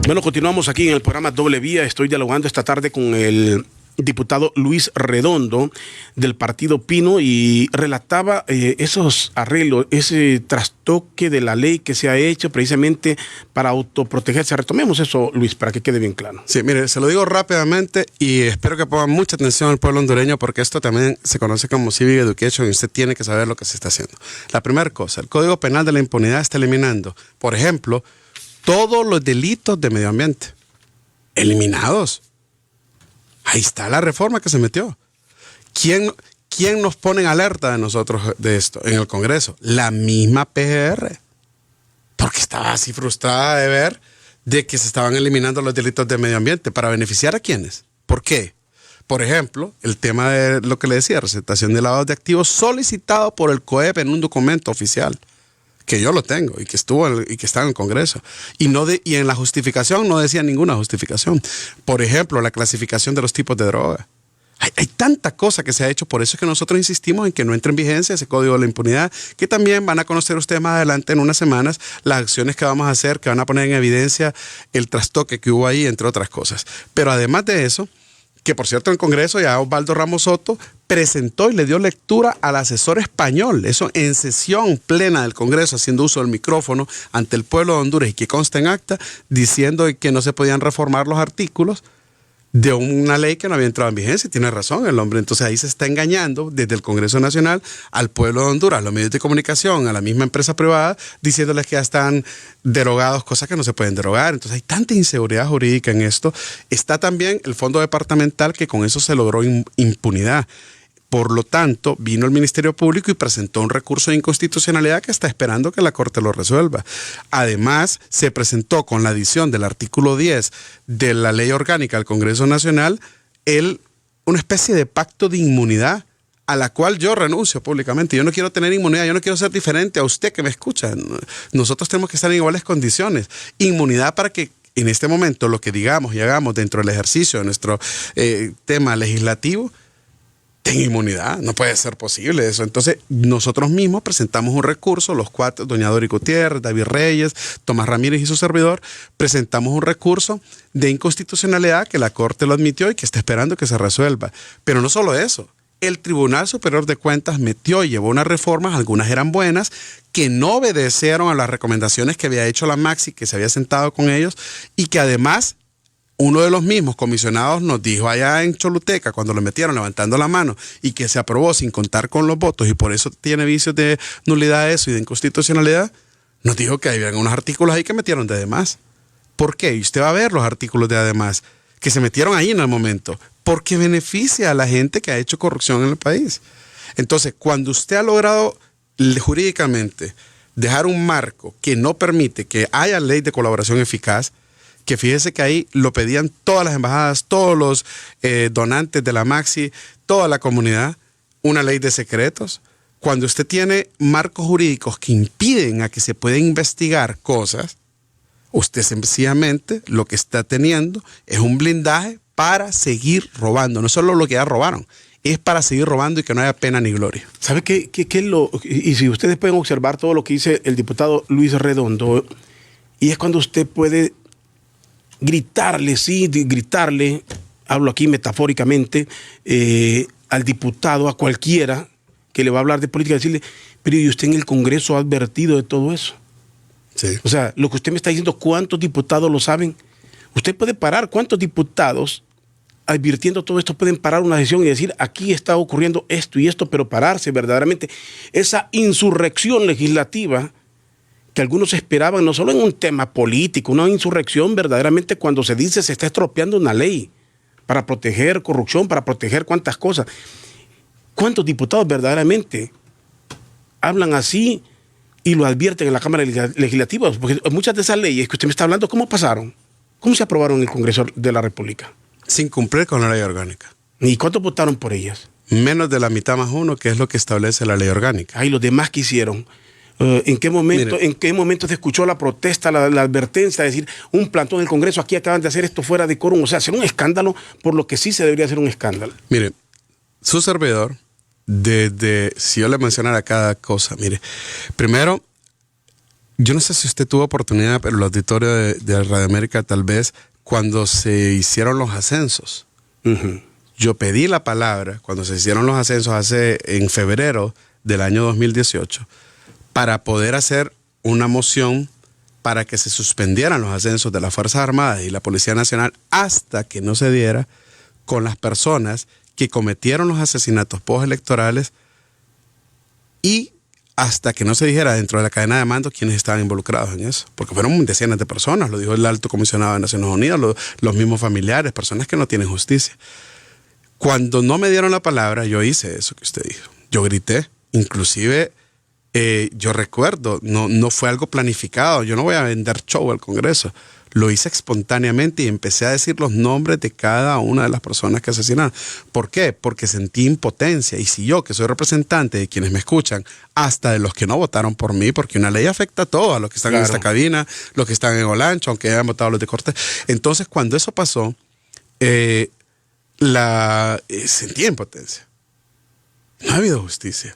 Bueno, continuamos aquí en el programa Doble Vía. Estoy dialogando esta tarde con el diputado Luis Redondo del Partido Pino y relataba esos arreglos, ese trastoque de la ley que se ha hecho precisamente para autoprotegerse. Retomemos eso, Luis, para que quede bien claro. Sí, mire, se lo digo rápidamente y espero que pongan mucha atención al pueblo hondureño porque esto también se conoce como Civic Education y usted tiene que saber lo que se está haciendo. La primera cosa, el Código Penal de la Impunidad está eliminando, por ejemplo, todos los delitos de medio ambiente. Eliminados. Ahí está la reforma que se metió. ¿Quién nos pone en alerta de nosotros de esto en el Congreso? La misma PGR. Porque estaba así frustrada de ver de que se estaban eliminando los delitos de medio ambiente. ¿Para beneficiar a quiénes? ¿Por qué? Por ejemplo, el tema de lo que le decía, receptación de lavado de activos solicitado por el COEP en un documento oficial, que yo lo tengo y que está en el Congreso. Y en la justificación no decía ninguna justificación. Por ejemplo, la clasificación de los tipos de droga. Hay tanta cosa que se ha hecho, por eso es que nosotros insistimos en que no entre en vigencia ese Código de la Impunidad, que también van a conocer ustedes más adelante en unas semanas las acciones que vamos a hacer, que van a poner en evidencia el trastoque que hubo ahí, entre otras cosas. Pero además de eso, que por cierto en el Congreso ya Osvaldo Ramos Soto presentó y le dio lectura al asesor español, eso en sesión plena del Congreso, haciendo uso del micrófono ante el pueblo de Honduras y que consta en acta, diciendo que no se podían reformar los artículos de una ley que no había entrado en vigencia. Y tiene razón el hombre. Entonces ahí se está engañando desde el Congreso Nacional al pueblo de Honduras, a los medios de comunicación, a la misma empresa privada, diciéndoles que ya están derogados, cosas que no se pueden derogar. Entonces hay tanta inseguridad jurídica en esto. Está también el fondo departamental, que con eso se logró impunidad. Por lo tanto, vino el Ministerio Público y presentó un recurso de inconstitucionalidad que está esperando que la Corte lo resuelva. Además, se presentó con la adición del artículo 10 de la Ley Orgánica del Congreso Nacional una especie de pacto de inmunidad a la cual yo renuncio públicamente. Yo no quiero tener inmunidad, yo no quiero ser diferente a usted que me escucha. Nosotros tenemos que estar en iguales condiciones. Inmunidad para que en este momento lo que digamos y hagamos dentro del ejercicio de nuestro tema legislativo tenga inmunidad. No puede ser posible eso. Entonces, nosotros mismos presentamos un recurso, los 4, doña Dori Gutiérrez, David Reyes, Tomás Ramírez y su servidor, presentamos un recurso de inconstitucionalidad que la Corte lo admitió y que está esperando que se resuelva. Pero no solo eso, el Tribunal Superior de Cuentas metió y llevó unas reformas, algunas eran buenas, que no obedecieron a las recomendaciones que había hecho la Maxi, que se había sentado con ellos, y que además uno de los mismos comisionados nos dijo allá en Choluteca, cuando lo metieron levantando la mano, y que se aprobó sin contar con los votos, y por eso tiene vicios de nulidad de eso y de inconstitucionalidad, nos dijo que había unos artículos ahí que metieron de además. ¿Por qué? Y usted va a ver los artículos de además que se metieron ahí en el momento, porque beneficia a la gente que ha hecho corrupción en el país. Entonces, cuando usted ha logrado jurídicamente dejar un marco que no permite que haya ley de colaboración eficaz, que fíjese que ahí lo pedían todas las embajadas, todos los donantes de la Maxi, toda la comunidad, una ley de secretos. Cuando usted tiene marcos jurídicos que impiden a que se pueda investigar cosas, usted sencillamente lo que está teniendo es un blindaje para seguir robando. No solo lo que ya robaron, es para seguir robando y que no haya pena ni gloria. ¿Sabe qué es lo? Y si ustedes pueden observar todo lo que dice el diputado Luis Redondo, y es cuando usted puede gritarle, hablo aquí metafóricamente, al diputado, a cualquiera que le va a hablar de política, decirle, pero ¿y usted en el Congreso ha advertido de todo eso? Sí. O sea, lo que usted me está diciendo, ¿cuántos diputados lo saben? Usted puede parar, ¿cuántos diputados advirtiendo todo esto pueden parar una sesión y decir, aquí está ocurriendo esto y esto, pero pararse verdaderamente esa insurrección legislativa que algunos esperaban, no solo en un tema político, una insurrección verdaderamente cuando se dice se está estropeando una ley para proteger corrupción, para proteger cuántas cosas. ¿Cuántos diputados verdaderamente hablan así y lo advierten en la Cámara Legislativa? Porque muchas de esas leyes que usted me está hablando, ¿cómo pasaron? ¿Cómo se aprobaron en el Congreso de la República? Sin cumplir con la ley orgánica. ¿Y cuántos votaron por ellas? Menos de la mitad más uno, que es lo que establece la ley orgánica. Ay, los demás que hicieron. ¿En qué momento se escuchó la protesta, la advertencia de decir un plantón del Congreso, aquí acaban de hacer esto fuera de quórum? O sea, hacer un escándalo por lo que sí se debería hacer un escándalo. Mire, su servidor, si yo le mencionara cada cosa, mire, primero, yo no sé si usted tuvo oportunidad, pero el auditorio de Radio América tal vez, cuando se hicieron los ascensos, yo pedí la palabra, cuando se hicieron los ascensos en febrero del año 2018, para poder hacer una moción para que se suspendieran los ascensos de las Fuerzas Armadas y la Policía Nacional hasta que no se diera con las personas que cometieron los asesinatos postelectorales y hasta que no se dijera dentro de la cadena de mando quiénes estaban involucrados en eso. Porque fueron decenas de personas, lo dijo el Alto Comisionado de Naciones Unidas, los mismos familiares, personas que no tienen justicia. Cuando no me dieron la palabra, yo hice eso que usted dijo. Yo grité, inclusive... yo recuerdo, no fue algo planificado, yo no voy a vender show al Congreso, lo hice espontáneamente y empecé a decir los nombres de cada una de las personas que asesinaron. ¿Por qué? Porque sentí impotencia, y si yo, que soy representante de quienes me escuchan, hasta de los que no votaron por mí, porque una ley afecta a todos, a los que están en esta cabina, los que están en Olancho, aunque hayan votado los de Cortés. Entonces, cuando eso pasó, sentí impotencia. No ha habido justicia,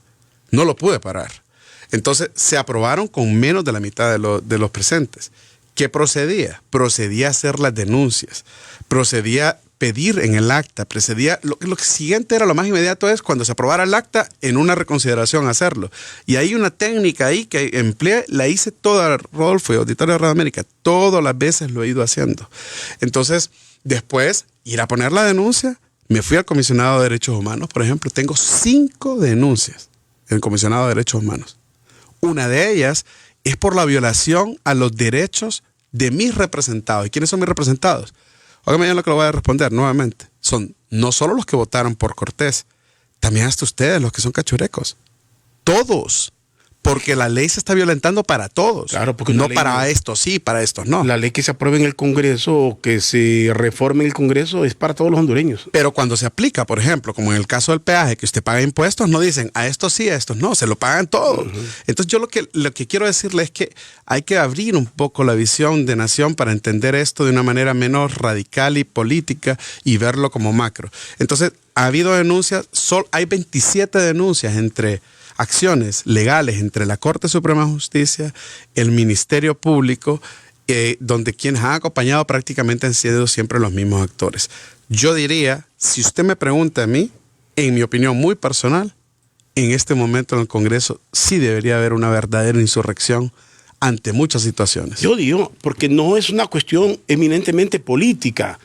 no lo pude parar. Entonces se aprobaron con menos de la mitad de los presentes. ¿Qué procedía? Procedía a hacer las denuncias, procedía a pedir en el acta, lo siguiente era lo más inmediato es cuando se aprobara el acta en una reconsideración hacerlo. Y hay una técnica ahí que empleé, la hice toda, Rodolfo, y auditorio de Radio América, todas las veces lo he ido haciendo. Entonces, después, ir a poner la denuncia, me fui al Comisionado de Derechos Humanos, por ejemplo, tengo 5 denuncias en el Comisionado de Derechos Humanos. Una de ellas es por la violación a los derechos de mis representados. ¿Y quiénes son mis representados? Óigame bien lo que lo voy a responder nuevamente. Son no solo los que votaron por Cortés, también hasta ustedes, los que son cachurecos. Todos. Porque la ley se está violentando para todos. Claro, porque no para estos sí, para estos no. La ley que se apruebe en el Congreso o que se reforme en el Congreso es para todos los hondureños. Pero cuando se aplica, por ejemplo, como en el caso del peaje, que usted paga impuestos, no dicen a estos sí, a estos no, se lo pagan todos. Entonces yo lo que quiero decirle es que hay que abrir un poco la visión de nación para entender esto de una manera menos radical y política y verlo como macro. Entonces ha habido denuncias, hay 27 denuncias entre acciones legales entre la Corte Suprema de Justicia, el Ministerio Público, donde quienes han acompañado prácticamente han sido siempre los mismos actores. Yo diría, si usted me pregunta a mí, en mi opinión muy personal, en este momento en el Congreso sí debería haber una verdadera insurrección ante muchas situaciones. Yo digo, porque no es una cuestión eminentemente política,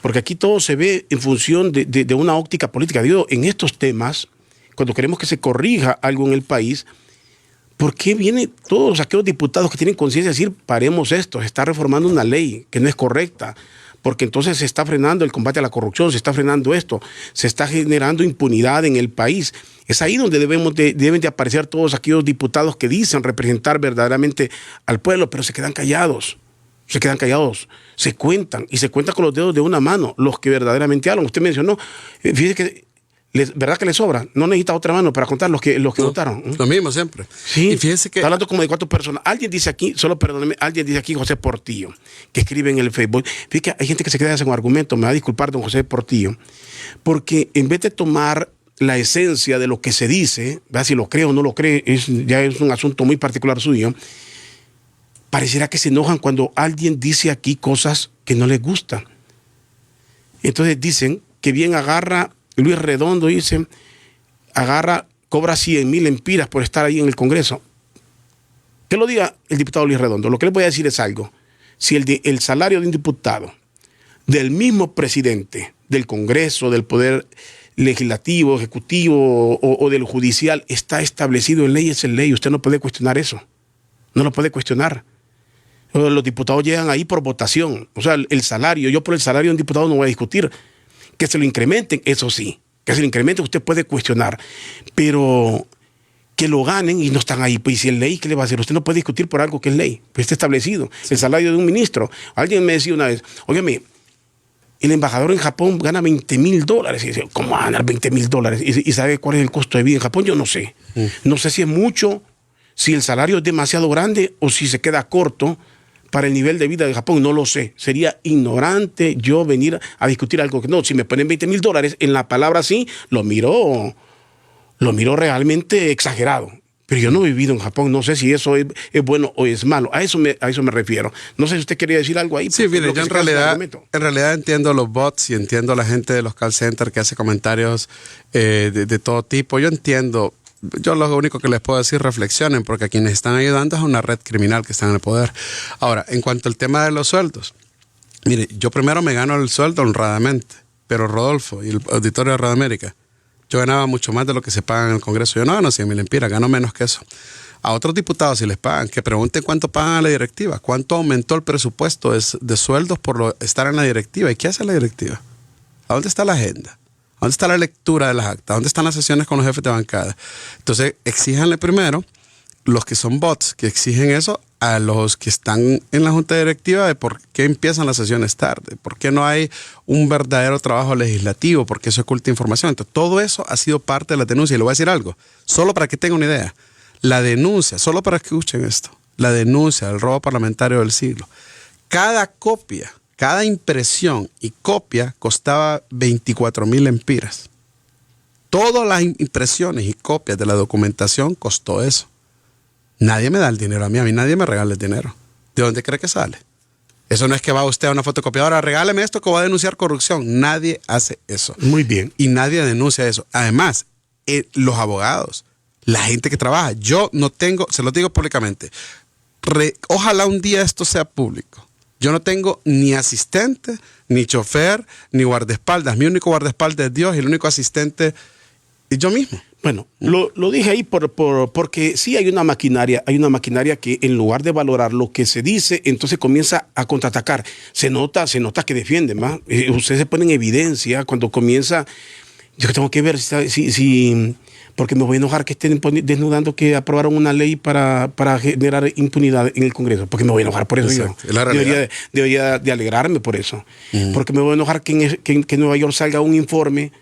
porque aquí todo se ve en función de una óptica política. Digo, en estos temas, cuando queremos que se corrija algo en el país, ¿por qué vienen todos aquellos diputados que tienen conciencia de decir, paremos esto, se está reformando una ley que no es correcta? Porque entonces se está frenando el combate a la corrupción, se está frenando esto, se está generando impunidad en el país. Es ahí donde deben de aparecer todos aquellos diputados que dicen representar verdaderamente al pueblo, pero se quedan callados. se quedan callados, se cuentan con los dedos de una mano los que verdaderamente hablan. Usted mencionó, fíjese que ¿verdad que le sobra? No necesita otra mano para contar los que votaron. Lo mismo siempre. Sí, y fíjese que... está hablando como de 4 personas. Alguien dice aquí, alguien dice aquí José Portillo, que escribe en el Facebook. Fíjese que hay gente que se queda sin argumento. Me va a disculpar don José Portillo, porque en vez de tomar la esencia de lo que se dice, ¿verdad? Si lo cree o no lo cree, ya es un asunto muy particular suyo, pareciera que se enojan cuando alguien dice aquí cosas que no les gustan. Entonces dicen que bien agarra Luis Redondo, dice, cobra 100,000 lempiras por estar ahí en el Congreso. Que lo diga el diputado Luis Redondo. Lo que les voy a decir es algo. Si el salario de un diputado, del mismo presidente del Congreso, del Poder Legislativo, Ejecutivo o del Judicial, está establecido en ley, es en ley. Usted no puede cuestionar eso. No lo puede cuestionar. Los diputados llegan ahí por votación. O sea, el salario, yo por el salario de un diputado no voy a discutir. Que se lo incrementen, eso sí. Que se lo incrementen, usted puede cuestionar. Pero que lo ganen y no están ahí. Pues si es ley, ¿qué le va a hacer? Usted no puede discutir por algo que es ley. Pues está establecido. El salario de un ministro. Alguien me decía una vez, óigame, el embajador en Japón gana $20,000. Y dice, ¿cómo va a ganar $20,000? ¿Y sabe cuál es el costo de vida en Japón? Yo no sé. No sé si es mucho, si el salario es demasiado grande o si se queda corto para el nivel de vida de Japón, no lo sé. Sería ignorante yo venir a discutir algo que no. Si me ponen $20,000 en la palabra sí, lo miro realmente exagerado. Pero yo no he vivido en Japón, no sé si eso es bueno o es malo. A eso me refiero. No sé si usted quería decir algo ahí. Sí, mire, yo en realidad entiendo los bots y entiendo a la gente de los call centers que hace comentarios de todo tipo. Yo entiendo. Yo lo único que les puedo decir, reflexionen, porque a quienes están ayudando es una red criminal que está en el poder. Ahora, en cuanto al tema de los sueldos, mire, yo primero me gano el sueldo honradamente, pero Rodolfo y el auditorio de Radio América, yo ganaba mucho más de lo que se paga en el Congreso. Yo no gano 100,000 lempiras, gano menos que eso. A otros diputados, si les pagan, que pregunten cuánto pagan a la directiva, cuánto aumentó el presupuesto de sueldos por estar en la directiva. ¿Y qué hace la directiva? ¿A dónde está la agenda? ¿Dónde está la lectura de las actas? ¿Dónde están las sesiones con los jefes de bancada? Entonces, exíjanle primero, los que son bots, que exigen eso a los que están en la junta directiva de por qué empiezan las sesiones tarde, por qué no hay un verdadero trabajo legislativo, por qué se oculta información. Entonces, todo eso ha sido parte de la denuncia. Y le voy a decir algo, solo para que tengan una idea. La denuncia, solo para que escuchen esto, la denuncia del robo parlamentario del siglo, cada copia, cada impresión y copia costaba 24,000 lempiras. Todas las impresiones y copias de la documentación costó eso. Nadie me da el dinero a mí nadie me regala el dinero. ¿De dónde cree que sale? Eso no es que va usted a una fotocopiadora, regáleme esto que voy a denunciar corrupción. Nadie hace eso. Muy bien. Y nadie denuncia eso. Además, los abogados, la gente que trabaja, yo no tengo, se lo digo públicamente, ojalá un día esto sea público. Yo no tengo ni asistente, ni chofer, ni guardaespaldas. Mi único guardaespaldas es Dios y el único asistente es yo mismo. Bueno, lo dije ahí porque sí hay una maquinaria que en lugar de valorar lo que se dice, entonces comienza a contraatacar. Se nota que defienden, ¿va? Usted se pone en evidencia cuando comienza. Yo tengo que ver si porque me voy a enojar que estén desnudando que aprobaron una ley para generar impunidad en el Congreso, porque me voy a enojar por eso. Exacto. Yo debería de alegrarme por eso, porque me voy a enojar que en Nueva York salga un informe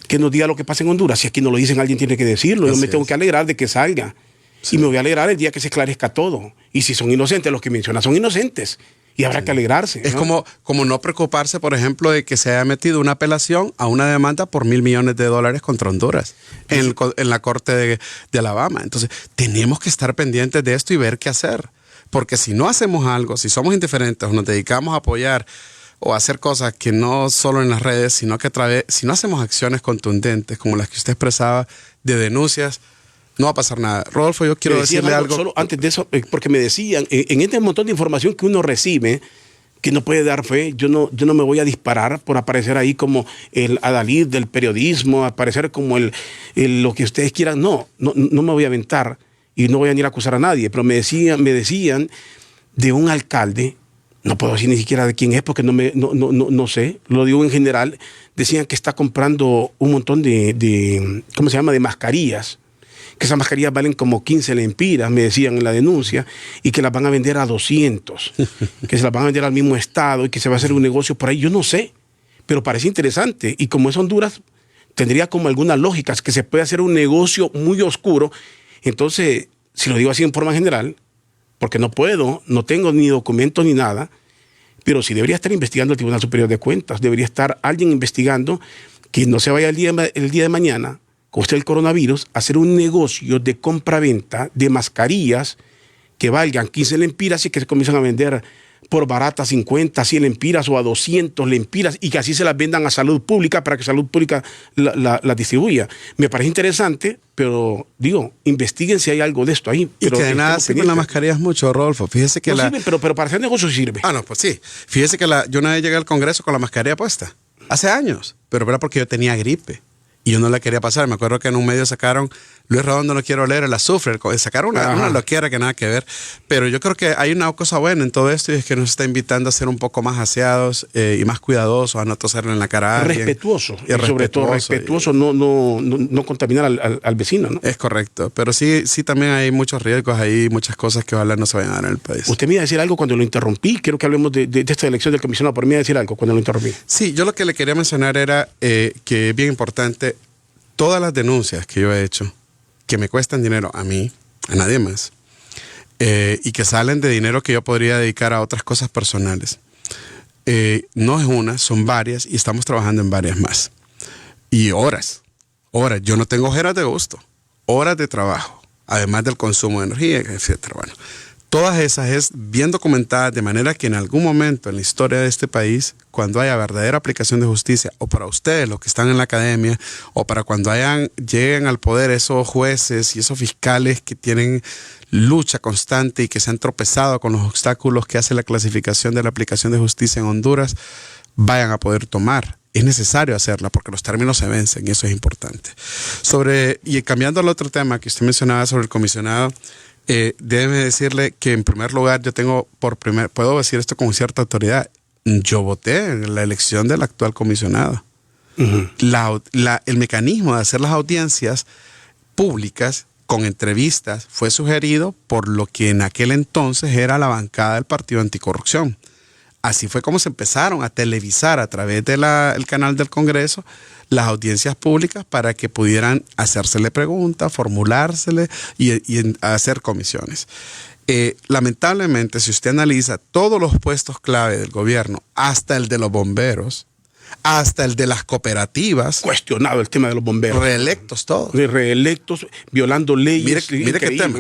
que nos diga lo que pasa en Honduras. Si aquí no lo dicen, alguien tiene que decirlo. Yo me tengo que alegrar de que salga. Sí. Y me voy a alegrar el día que se esclarezca todo. Y si son inocentes, los que mencionan son inocentes. Y habrá que alegrarse. Es como no preocuparse, por ejemplo, de que se haya metido una apelación a una demanda por $1,000 millones contra Honduras en la Corte de Alabama. Entonces, tenemos que estar pendientes de esto y ver qué hacer. Porque si no hacemos algo, si somos indiferentes o nos dedicamos a apoyar o hacer cosas que no solo en las redes, sino que si no hacemos acciones contundentes como las que usted expresaba de denuncias, no va a pasar nada. Rodolfo, yo quiero decirle algo. Solo antes de eso, porque me decían, en este montón de información que uno recibe, que no puede dar fe, yo no me voy a disparar por aparecer ahí como el adalid del periodismo, aparecer como lo que ustedes quieran. No me voy a aventar y no voy a ir a acusar a nadie, pero me decían de un alcalde. No puedo decir ni siquiera de quién es porque no sé, lo digo en general. Decían que está comprando un montón de ¿cómo se llama?, de mascarillas que esas mascarillas valen como 15 lempiras, me decían en la denuncia, y que las van a vender a 200, que se las van a vender al mismo estado y que se va a hacer un negocio por ahí. Yo no sé, pero parece interesante. Y como es Honduras, tendría como algunas lógicas que se puede hacer un negocio muy oscuro. Entonces, si lo digo así en forma general, porque no puedo, no tengo ni documentos ni nada, pero sí debería estar investigando el Tribunal Superior de Cuentas, debería estar alguien investigando que no se vaya el día de mañana, con usted el coronavirus, a hacer un negocio de compra-venta de mascarillas que valgan 15 lempiras y que se comienzan a vender por baratas 50, 100 lempiras o a 200 lempiras y que así se las vendan a Salud Pública para que Salud Pública la distribuya. Me parece interesante, pero digo, investiguen si hay algo de esto ahí. Y que de nada sirven las mascarillas mucho, Rodolfo. Fíjese que no sirven, pero para hacer negocio sirve. Ah, no, pues sí. Fíjese que yo una vez llegué al Congreso con la mascarilla puesta. Hace años. Pero era porque yo tenía gripe. Y yo no la quería pasar. Me acuerdo que en un medio sacaron, Luis Redondo no quiero leer, el azufre, sacaron una loquera que nada que ver. Pero yo creo que hay una cosa buena en todo esto y es que nos está invitando a ser un poco más aseados y más cuidadosos, a no toserle en la cara a alguien. Respetuoso. Y sobre todo respetuoso, no contaminar al vecino, ¿no? Es correcto. Pero sí también hay muchos riesgos ahí, muchas cosas que ojalá no se vayan a dar en el país. Usted me iba a decir algo cuando lo interrumpí. Quiero que hablemos de esta elección del comisionado. Por mí iba a decir algo cuando lo interrumpí. Sí, yo lo que le quería mencionar era que es bien importante. Todas las denuncias que yo he hecho, que me cuestan dinero a mí, a nadie más, y que salen de dinero que yo podría dedicar a otras cosas personales, no es una, son varias y estamos trabajando en varias más. Y horas. Yo no tengo horas de gusto, horas de trabajo, además del consumo de energía, etcétera. Bueno, todas esas es bien documentadas de manera que en algún momento en la historia de este país, cuando haya verdadera aplicación de justicia, o para ustedes, los que están en la academia, o para cuando lleguen al poder esos jueces y esos fiscales que tienen lucha constante y que se han tropezado con los obstáculos que hace la clasificación de la aplicación de justicia en Honduras, vayan a poder tomar. Es necesario hacerla porque los términos se vencen y eso es importante. Y cambiando al otro tema que usted mencionaba sobre el comisionado, déjeme decirle que en primer lugar puedo decir esto con cierta autoridad, yo voté en la elección del actual comisionado. Uh-huh. El mecanismo de hacer las audiencias públicas con entrevistas fue sugerido por lo que en aquel entonces era la bancada del Partido Anticorrupción. Así fue como se empezaron a televisar a través del canal del Congreso las audiencias públicas para que pudieran hacérsele preguntas, formulársele y hacer comisiones. Lamentablemente, si usted analiza todos los puestos clave del gobierno, hasta el de los bomberos, hasta el de las cooperativas. Cuestionado el tema de los bomberos. Reelectos todos. Reelectos, violando leyes. Mire qué tema.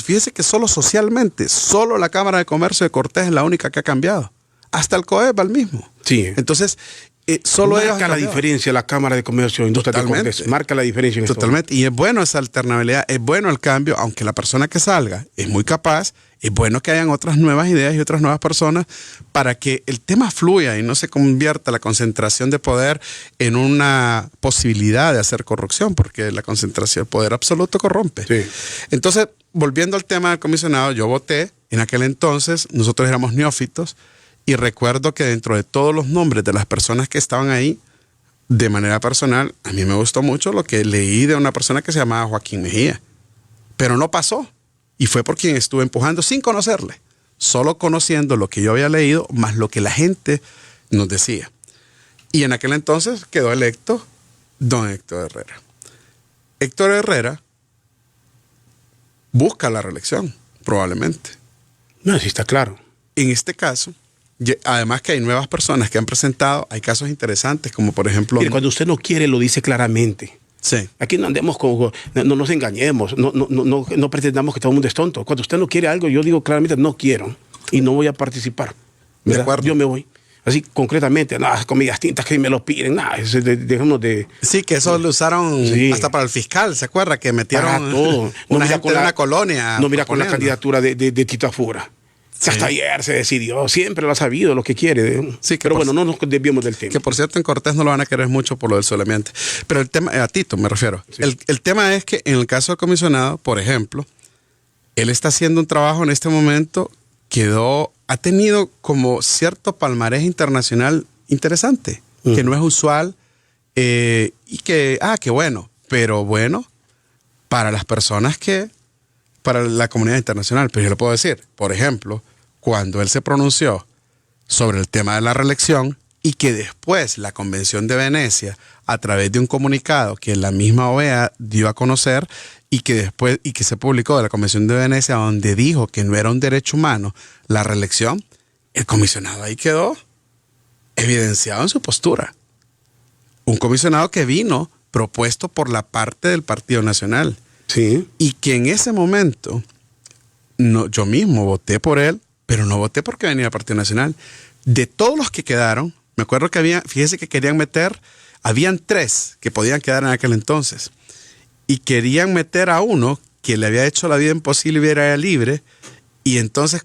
Fíjese que solo socialmente, solo la Cámara de Comercio de Cortés es la única que ha cambiado. Hasta el COEP va al mismo. Sí. Entonces, solo marca la diferencia la Cámara de Comercio e Industria de Cortés. Marca la diferencia. Totalmente. Y es bueno esa alternabilidad, es bueno el cambio, aunque la persona que salga es muy capaz, es bueno que hayan otras nuevas ideas y otras nuevas personas para que el tema fluya y no se convierta la concentración de poder en una posibilidad de hacer corrupción, porque la concentración de poder absoluto corrompe. Sí. Entonces, volviendo al tema del comisionado, yo voté, en aquel entonces nosotros éramos neófitos, y recuerdo que dentro de todos los nombres de las personas que estaban ahí, de manera personal, a mí me gustó mucho lo que leí de una persona que se llamaba Joaquín Mejía. Pero no pasó. Y fue por quien estuve empujando sin conocerle. Solo conociendo lo que yo había leído, más lo que la gente nos decía. Y en aquel entonces quedó electo don Héctor Herrera. Héctor Herrera busca la reelección, probablemente. No, sí está claro. En este caso, además que hay nuevas personas que han presentado, hay casos interesantes, como por ejemplo... Mire, cuando usted no quiere, lo dice claramente. Sí. Aquí no andemos no nos engañemos, no pretendamos que todo el mundo es tonto. Cuando usted no quiere algo, yo digo claramente, no quiero y no voy a participar. De acuerdo. Yo me voy. Así concretamente, comidas tintas que me lo piden, dejemos de... Sí, que eso lo usaron hasta para el fiscal, ¿se acuerda? Que metieron todo. una gente de una colonia. No mira con la candidatura de Tito Afura. Sí. Hasta ayer se decidió, siempre lo ha sabido lo que quiere. Sí, pero bueno, no nos desviemos del tema. Que por cierto en Cortés no lo van a querer mucho por lo del solamente. Pero el tema, a Tito me refiero. Sí. El tema es que en el caso del comisionado, por ejemplo, él está haciendo un trabajo en este momento ha tenido como cierto palmarés internacional interesante, que no es usual y que, qué bueno, pero bueno, para las personas para la comunidad internacional. Pero yo le puedo decir, por ejemplo, cuando él se pronunció sobre el tema de la reelección y que después la Convención de Venecia, a través de un comunicado que la misma OEA dio a conocer y que se publicó de la Convención de Venecia, donde dijo que no era un derecho humano la reelección, el comisionado ahí quedó evidenciado en su postura. Un comisionado que vino propuesto por la parte del Partido Nacional. Sí. Y que en ese momento yo mismo voté por él, pero no voté porque venía del Partido Nacional. De todos los que quedaron, me acuerdo que fíjese que querían habían 3 que podían quedar en aquel entonces. Y querían meter a uno que le había hecho la vida imposible y era libre. Y entonces,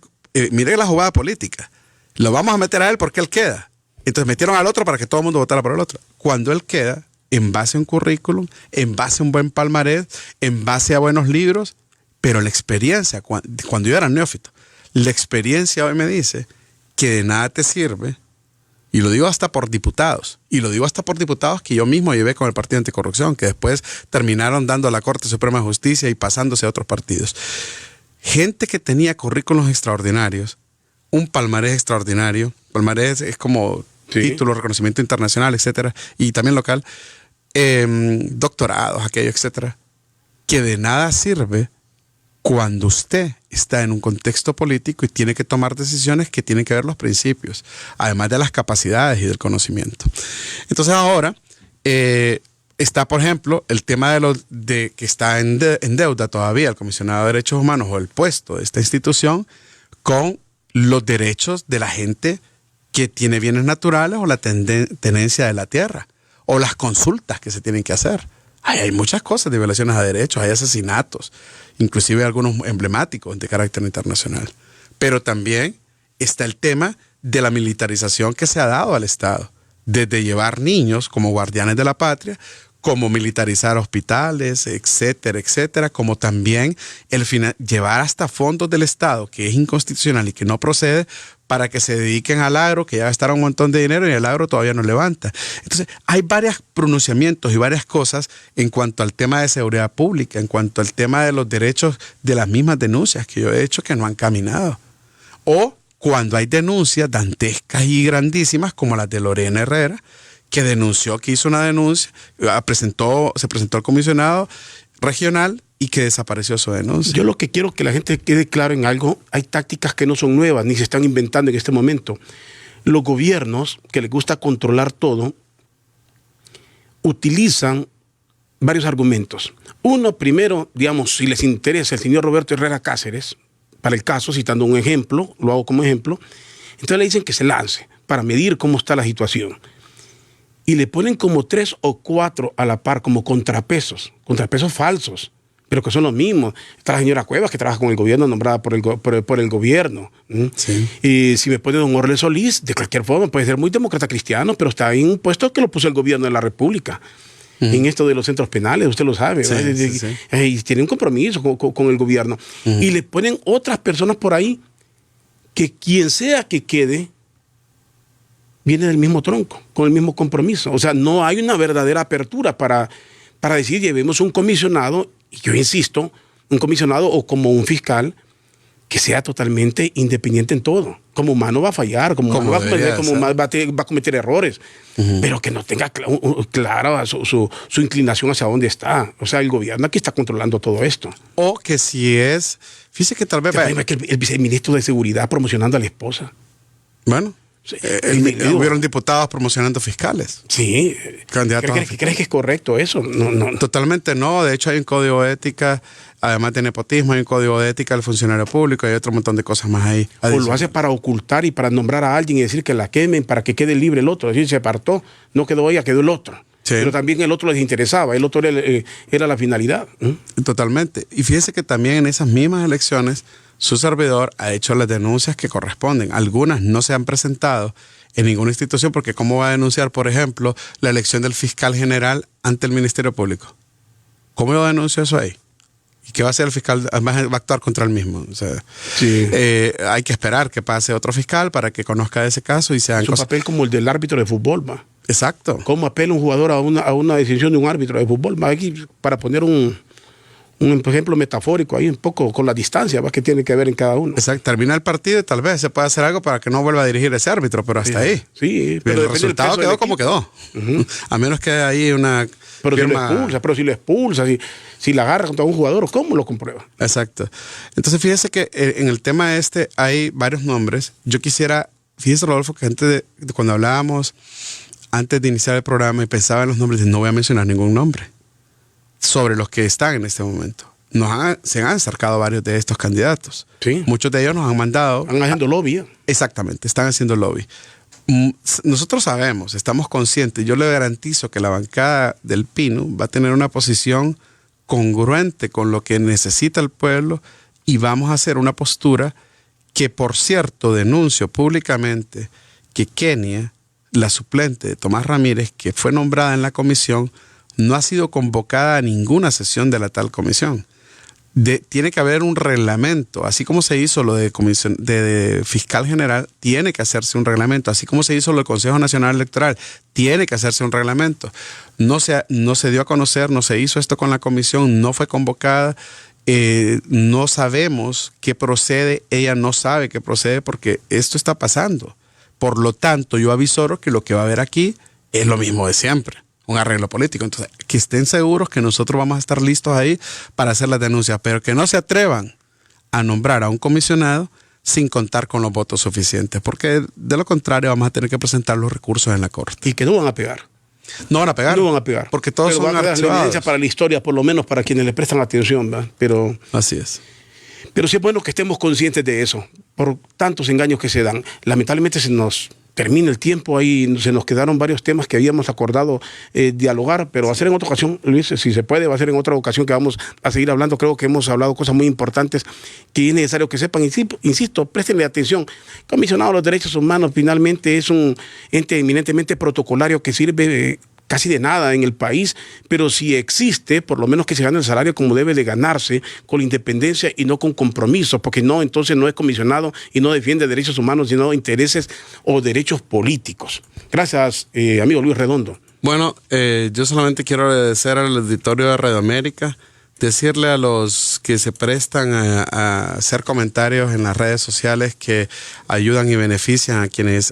mire la jugada política. Lo vamos a meter a él porque él queda. Entonces metieron al otro para que todo el mundo votara por el otro. Cuando él queda, en base a un currículum, en base a un buen palmarés, en base a buenos libros, pero la experiencia, cuando yo era neófito, la experiencia hoy me dice que de nada te sirve, y lo digo hasta por diputados, que yo mismo llevé con el Partido Anticorrupción, que después terminaron dando a la Corte Suprema de Justicia y pasándose a otros partidos. Gente que tenía currículos extraordinarios, un palmarés extraordinario, palmarés es como título, reconocimiento internacional, etcétera, y también local, doctorados, aquello, etcétera, que de nada sirve cuando usted está en un contexto político y tiene que tomar decisiones que tienen que ver los principios, además de las capacidades y del conocimiento. Entonces ahora está, por ejemplo, el tema de que está en deuda todavía el comisionado de derechos humanos o el puesto de esta institución con los derechos de la gente que tiene bienes naturales o la tenencia de la tierra o las consultas que se tienen que hacer. Hay muchas cosas de violaciones a derechos, hay asesinatos, inclusive algunos emblemáticos de carácter internacional. Pero también está el tema de la militarización que se ha dado al Estado, desde llevar niños como guardianes de la patria, como militarizar hospitales, etcétera, etcétera, como también llevar hasta fondos del Estado, que es inconstitucional y que no procede, para que se dediquen al agro, que ya gastaron un montón de dinero y el agro todavía no levanta. Entonces, hay varios pronunciamientos y varias cosas en cuanto al tema de seguridad pública, en cuanto al tema de los derechos de las mismas denuncias que yo he hecho que no han caminado. O cuando hay denuncias dantescas y grandísimas, como las de Lorena Herrera, que denunció, que hizo una denuncia, se presentó al comisionado regional y que desapareció su denuncia. Yo lo que quiero que la gente quede claro en algo, hay tácticas que no son nuevas, ni se están inventando en este momento. Los gobiernos, que les gusta controlar todo, utilizan varios argumentos. Uno, primero, digamos, si les interesa el señor Roberto Herrera Cáceres, para el caso, citando un ejemplo, lo hago como ejemplo, entonces le dicen que se lance para medir cómo está la situación. Y le ponen como 3 o 4 a la par, como contrapesos falsos, pero que son los mismos. Está la señora Cuevas, que trabaja con el gobierno, nombrada por el gobierno. Sí. Y si me pone don Orle Solís, de cualquier forma, puede ser muy demócrata cristiano, pero está en un puesto que lo puso el gobierno de la República. En esto de los centros penales, usted lo sabe. Sí, sí. Y tiene un compromiso con el gobierno. Y le ponen otras personas por ahí que quien sea que quede, viene del mismo tronco, con el mismo compromiso. O sea, no hay una verdadera apertura para decir, llevemos un comisionado, y yo insisto, un comisionado o como un fiscal que sea totalmente independiente en todo. Como humano va a fallar, como humano va a cometer errores, pero que no tenga clara su inclinación hacia dónde está. O sea, el gobierno aquí está controlando todo esto. O que si es, fíjese que tal vez... El viceministro de Seguridad promocionando a la esposa. Bueno. Sí, hubieron diputados promocionando fiscales. Sí. ¿Crees que es correcto eso? No. Totalmente no. De hecho, hay un código de ética, además de nepotismo, hay un código de ética del funcionario público, hay otro montón de cosas más ahí. O lo hace para ocultar y para nombrar a alguien y decir que la quemen para que quede libre el otro. Es decir, se apartó, no quedó ella, quedó el otro. Sí. Pero también el otro les interesaba, el otro era la finalidad. Totalmente. Y fíjese que también en esas mismas elecciones, su servidor ha hecho las denuncias que corresponden. Algunas no se han presentado en ninguna institución, porque ¿cómo va a denunciar, por ejemplo, la elección del fiscal general ante el Ministerio Público? ¿Cómo yo denuncio eso ahí? ¿Y qué va a hacer el fiscal? Además, va a actuar contra él mismo. O sea, sí. Hay que esperar que pase otro fiscal para que conozca ese caso y se hagan cosas. Es un papel como el del árbitro de fútbol, ¿va? Exacto. ¿Cómo apela un jugador a una decisión de un árbitro de fútbol? ¿Va? Aquí, para poner un un ejemplo metafórico ahí un poco con la distancia que tiene que ver en cada uno. Exacto, termina el partido y tal vez se puede hacer algo para que no vuelva a dirigir ese árbitro, pero hasta ahí. Sí, pero el resultado quedó como quedó. A menos que ahí una pero firma... si lo expulsa, si la agarra contra un jugador, ¿cómo lo comprueba? Exacto. Entonces fíjese que en el tema hay varios nombres. Yo quisiera, fíjese Rodolfo, que antes de cuando hablábamos, antes de iniciar el programa y pensaba en los nombres, no voy a mencionar ningún nombre sobre los que están en este momento. Se han acercado varios de estos candidatos. Sí. Muchos de ellos nos han mandado... Están haciendo lobby. Exactamente, están haciendo lobby. Nosotros sabemos, estamos conscientes, yo le garantizo que la bancada del Pino va a tener una posición congruente con lo que necesita el pueblo y vamos a hacer una postura que, por cierto, denuncio públicamente que Kenia, la suplente de Tomás Ramírez, que fue nombrada en la comisión, no ha sido convocada a ninguna sesión de la tal comisión. Tiene que haber un reglamento, así como se hizo lo de comisión de fiscal general, tiene que hacerse un reglamento, así como se hizo lo del Consejo Nacional Electoral, tiene que hacerse un reglamento. No se dio a conocer, no se hizo esto con la comisión, no fue convocada, no sabemos qué procede, ella no sabe qué procede porque esto está pasando. Por lo tanto, yo avisoro que lo que va a haber aquí es lo mismo de siempre. Un arreglo político. Entonces, que estén seguros que nosotros vamos a estar listos ahí para hacer las denuncias, pero que no se atrevan a nombrar a un comisionado sin contar con los votos suficientes, porque de lo contrario vamos a tener que presentar los recursos en la Corte. Y que no van a pegar. No van a pegar. No van a pegar. Porque todos son archivados. La evidencia para la historia, por lo menos para quienes le prestan atención, ¿verdad? Pero así es. Pero sí es bueno que estemos conscientes de eso, por tantos engaños que se dan. Lamentablemente se nos termina el tiempo, ahí se nos quedaron varios temas que habíamos acordado dialogar, pero va a ser en otra ocasión, Luis, si se puede, va a ser en otra ocasión que vamos a seguir hablando. Creo que hemos hablado cosas muy importantes que es necesario que sepan. Insisto, préstenle atención. Comisionado de los Derechos Humanos finalmente es un ente eminentemente protocolario que sirve casi de nada en el país, pero si existe, por lo menos que se gane el salario como debe de ganarse, con independencia y no con compromiso, porque no, entonces no es comisionado y no defiende derechos humanos, sino intereses o derechos políticos. Gracias, amigo Luis Redondo. Bueno, yo solamente quiero agradecer al auditorio de Radio América, decirle a los que se prestan a hacer comentarios en las redes sociales que ayudan y benefician a quienes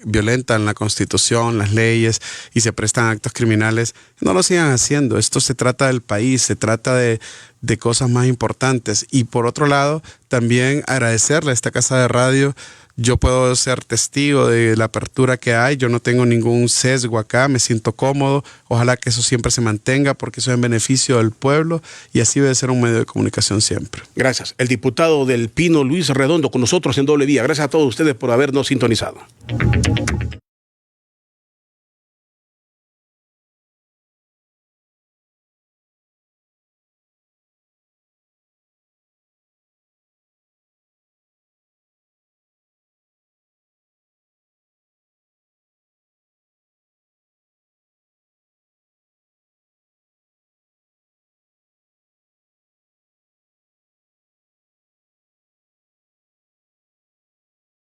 violentan la Constitución, las leyes y se prestan a actos criminales, no lo sigan haciendo. Esto se trata del país, se trata de cosas más importantes. Y por otro lado, también agradecerle a esta casa de radio. Yo puedo ser testigo de la apertura que hay, yo no tengo ningún sesgo acá, me siento cómodo, ojalá que eso siempre se mantenga porque eso es en beneficio del pueblo y así debe ser un medio de comunicación siempre. Gracias. El diputado del Pino, Luis Redondo, con nosotros en Doble Vía. Gracias a todos ustedes por habernos sintonizado.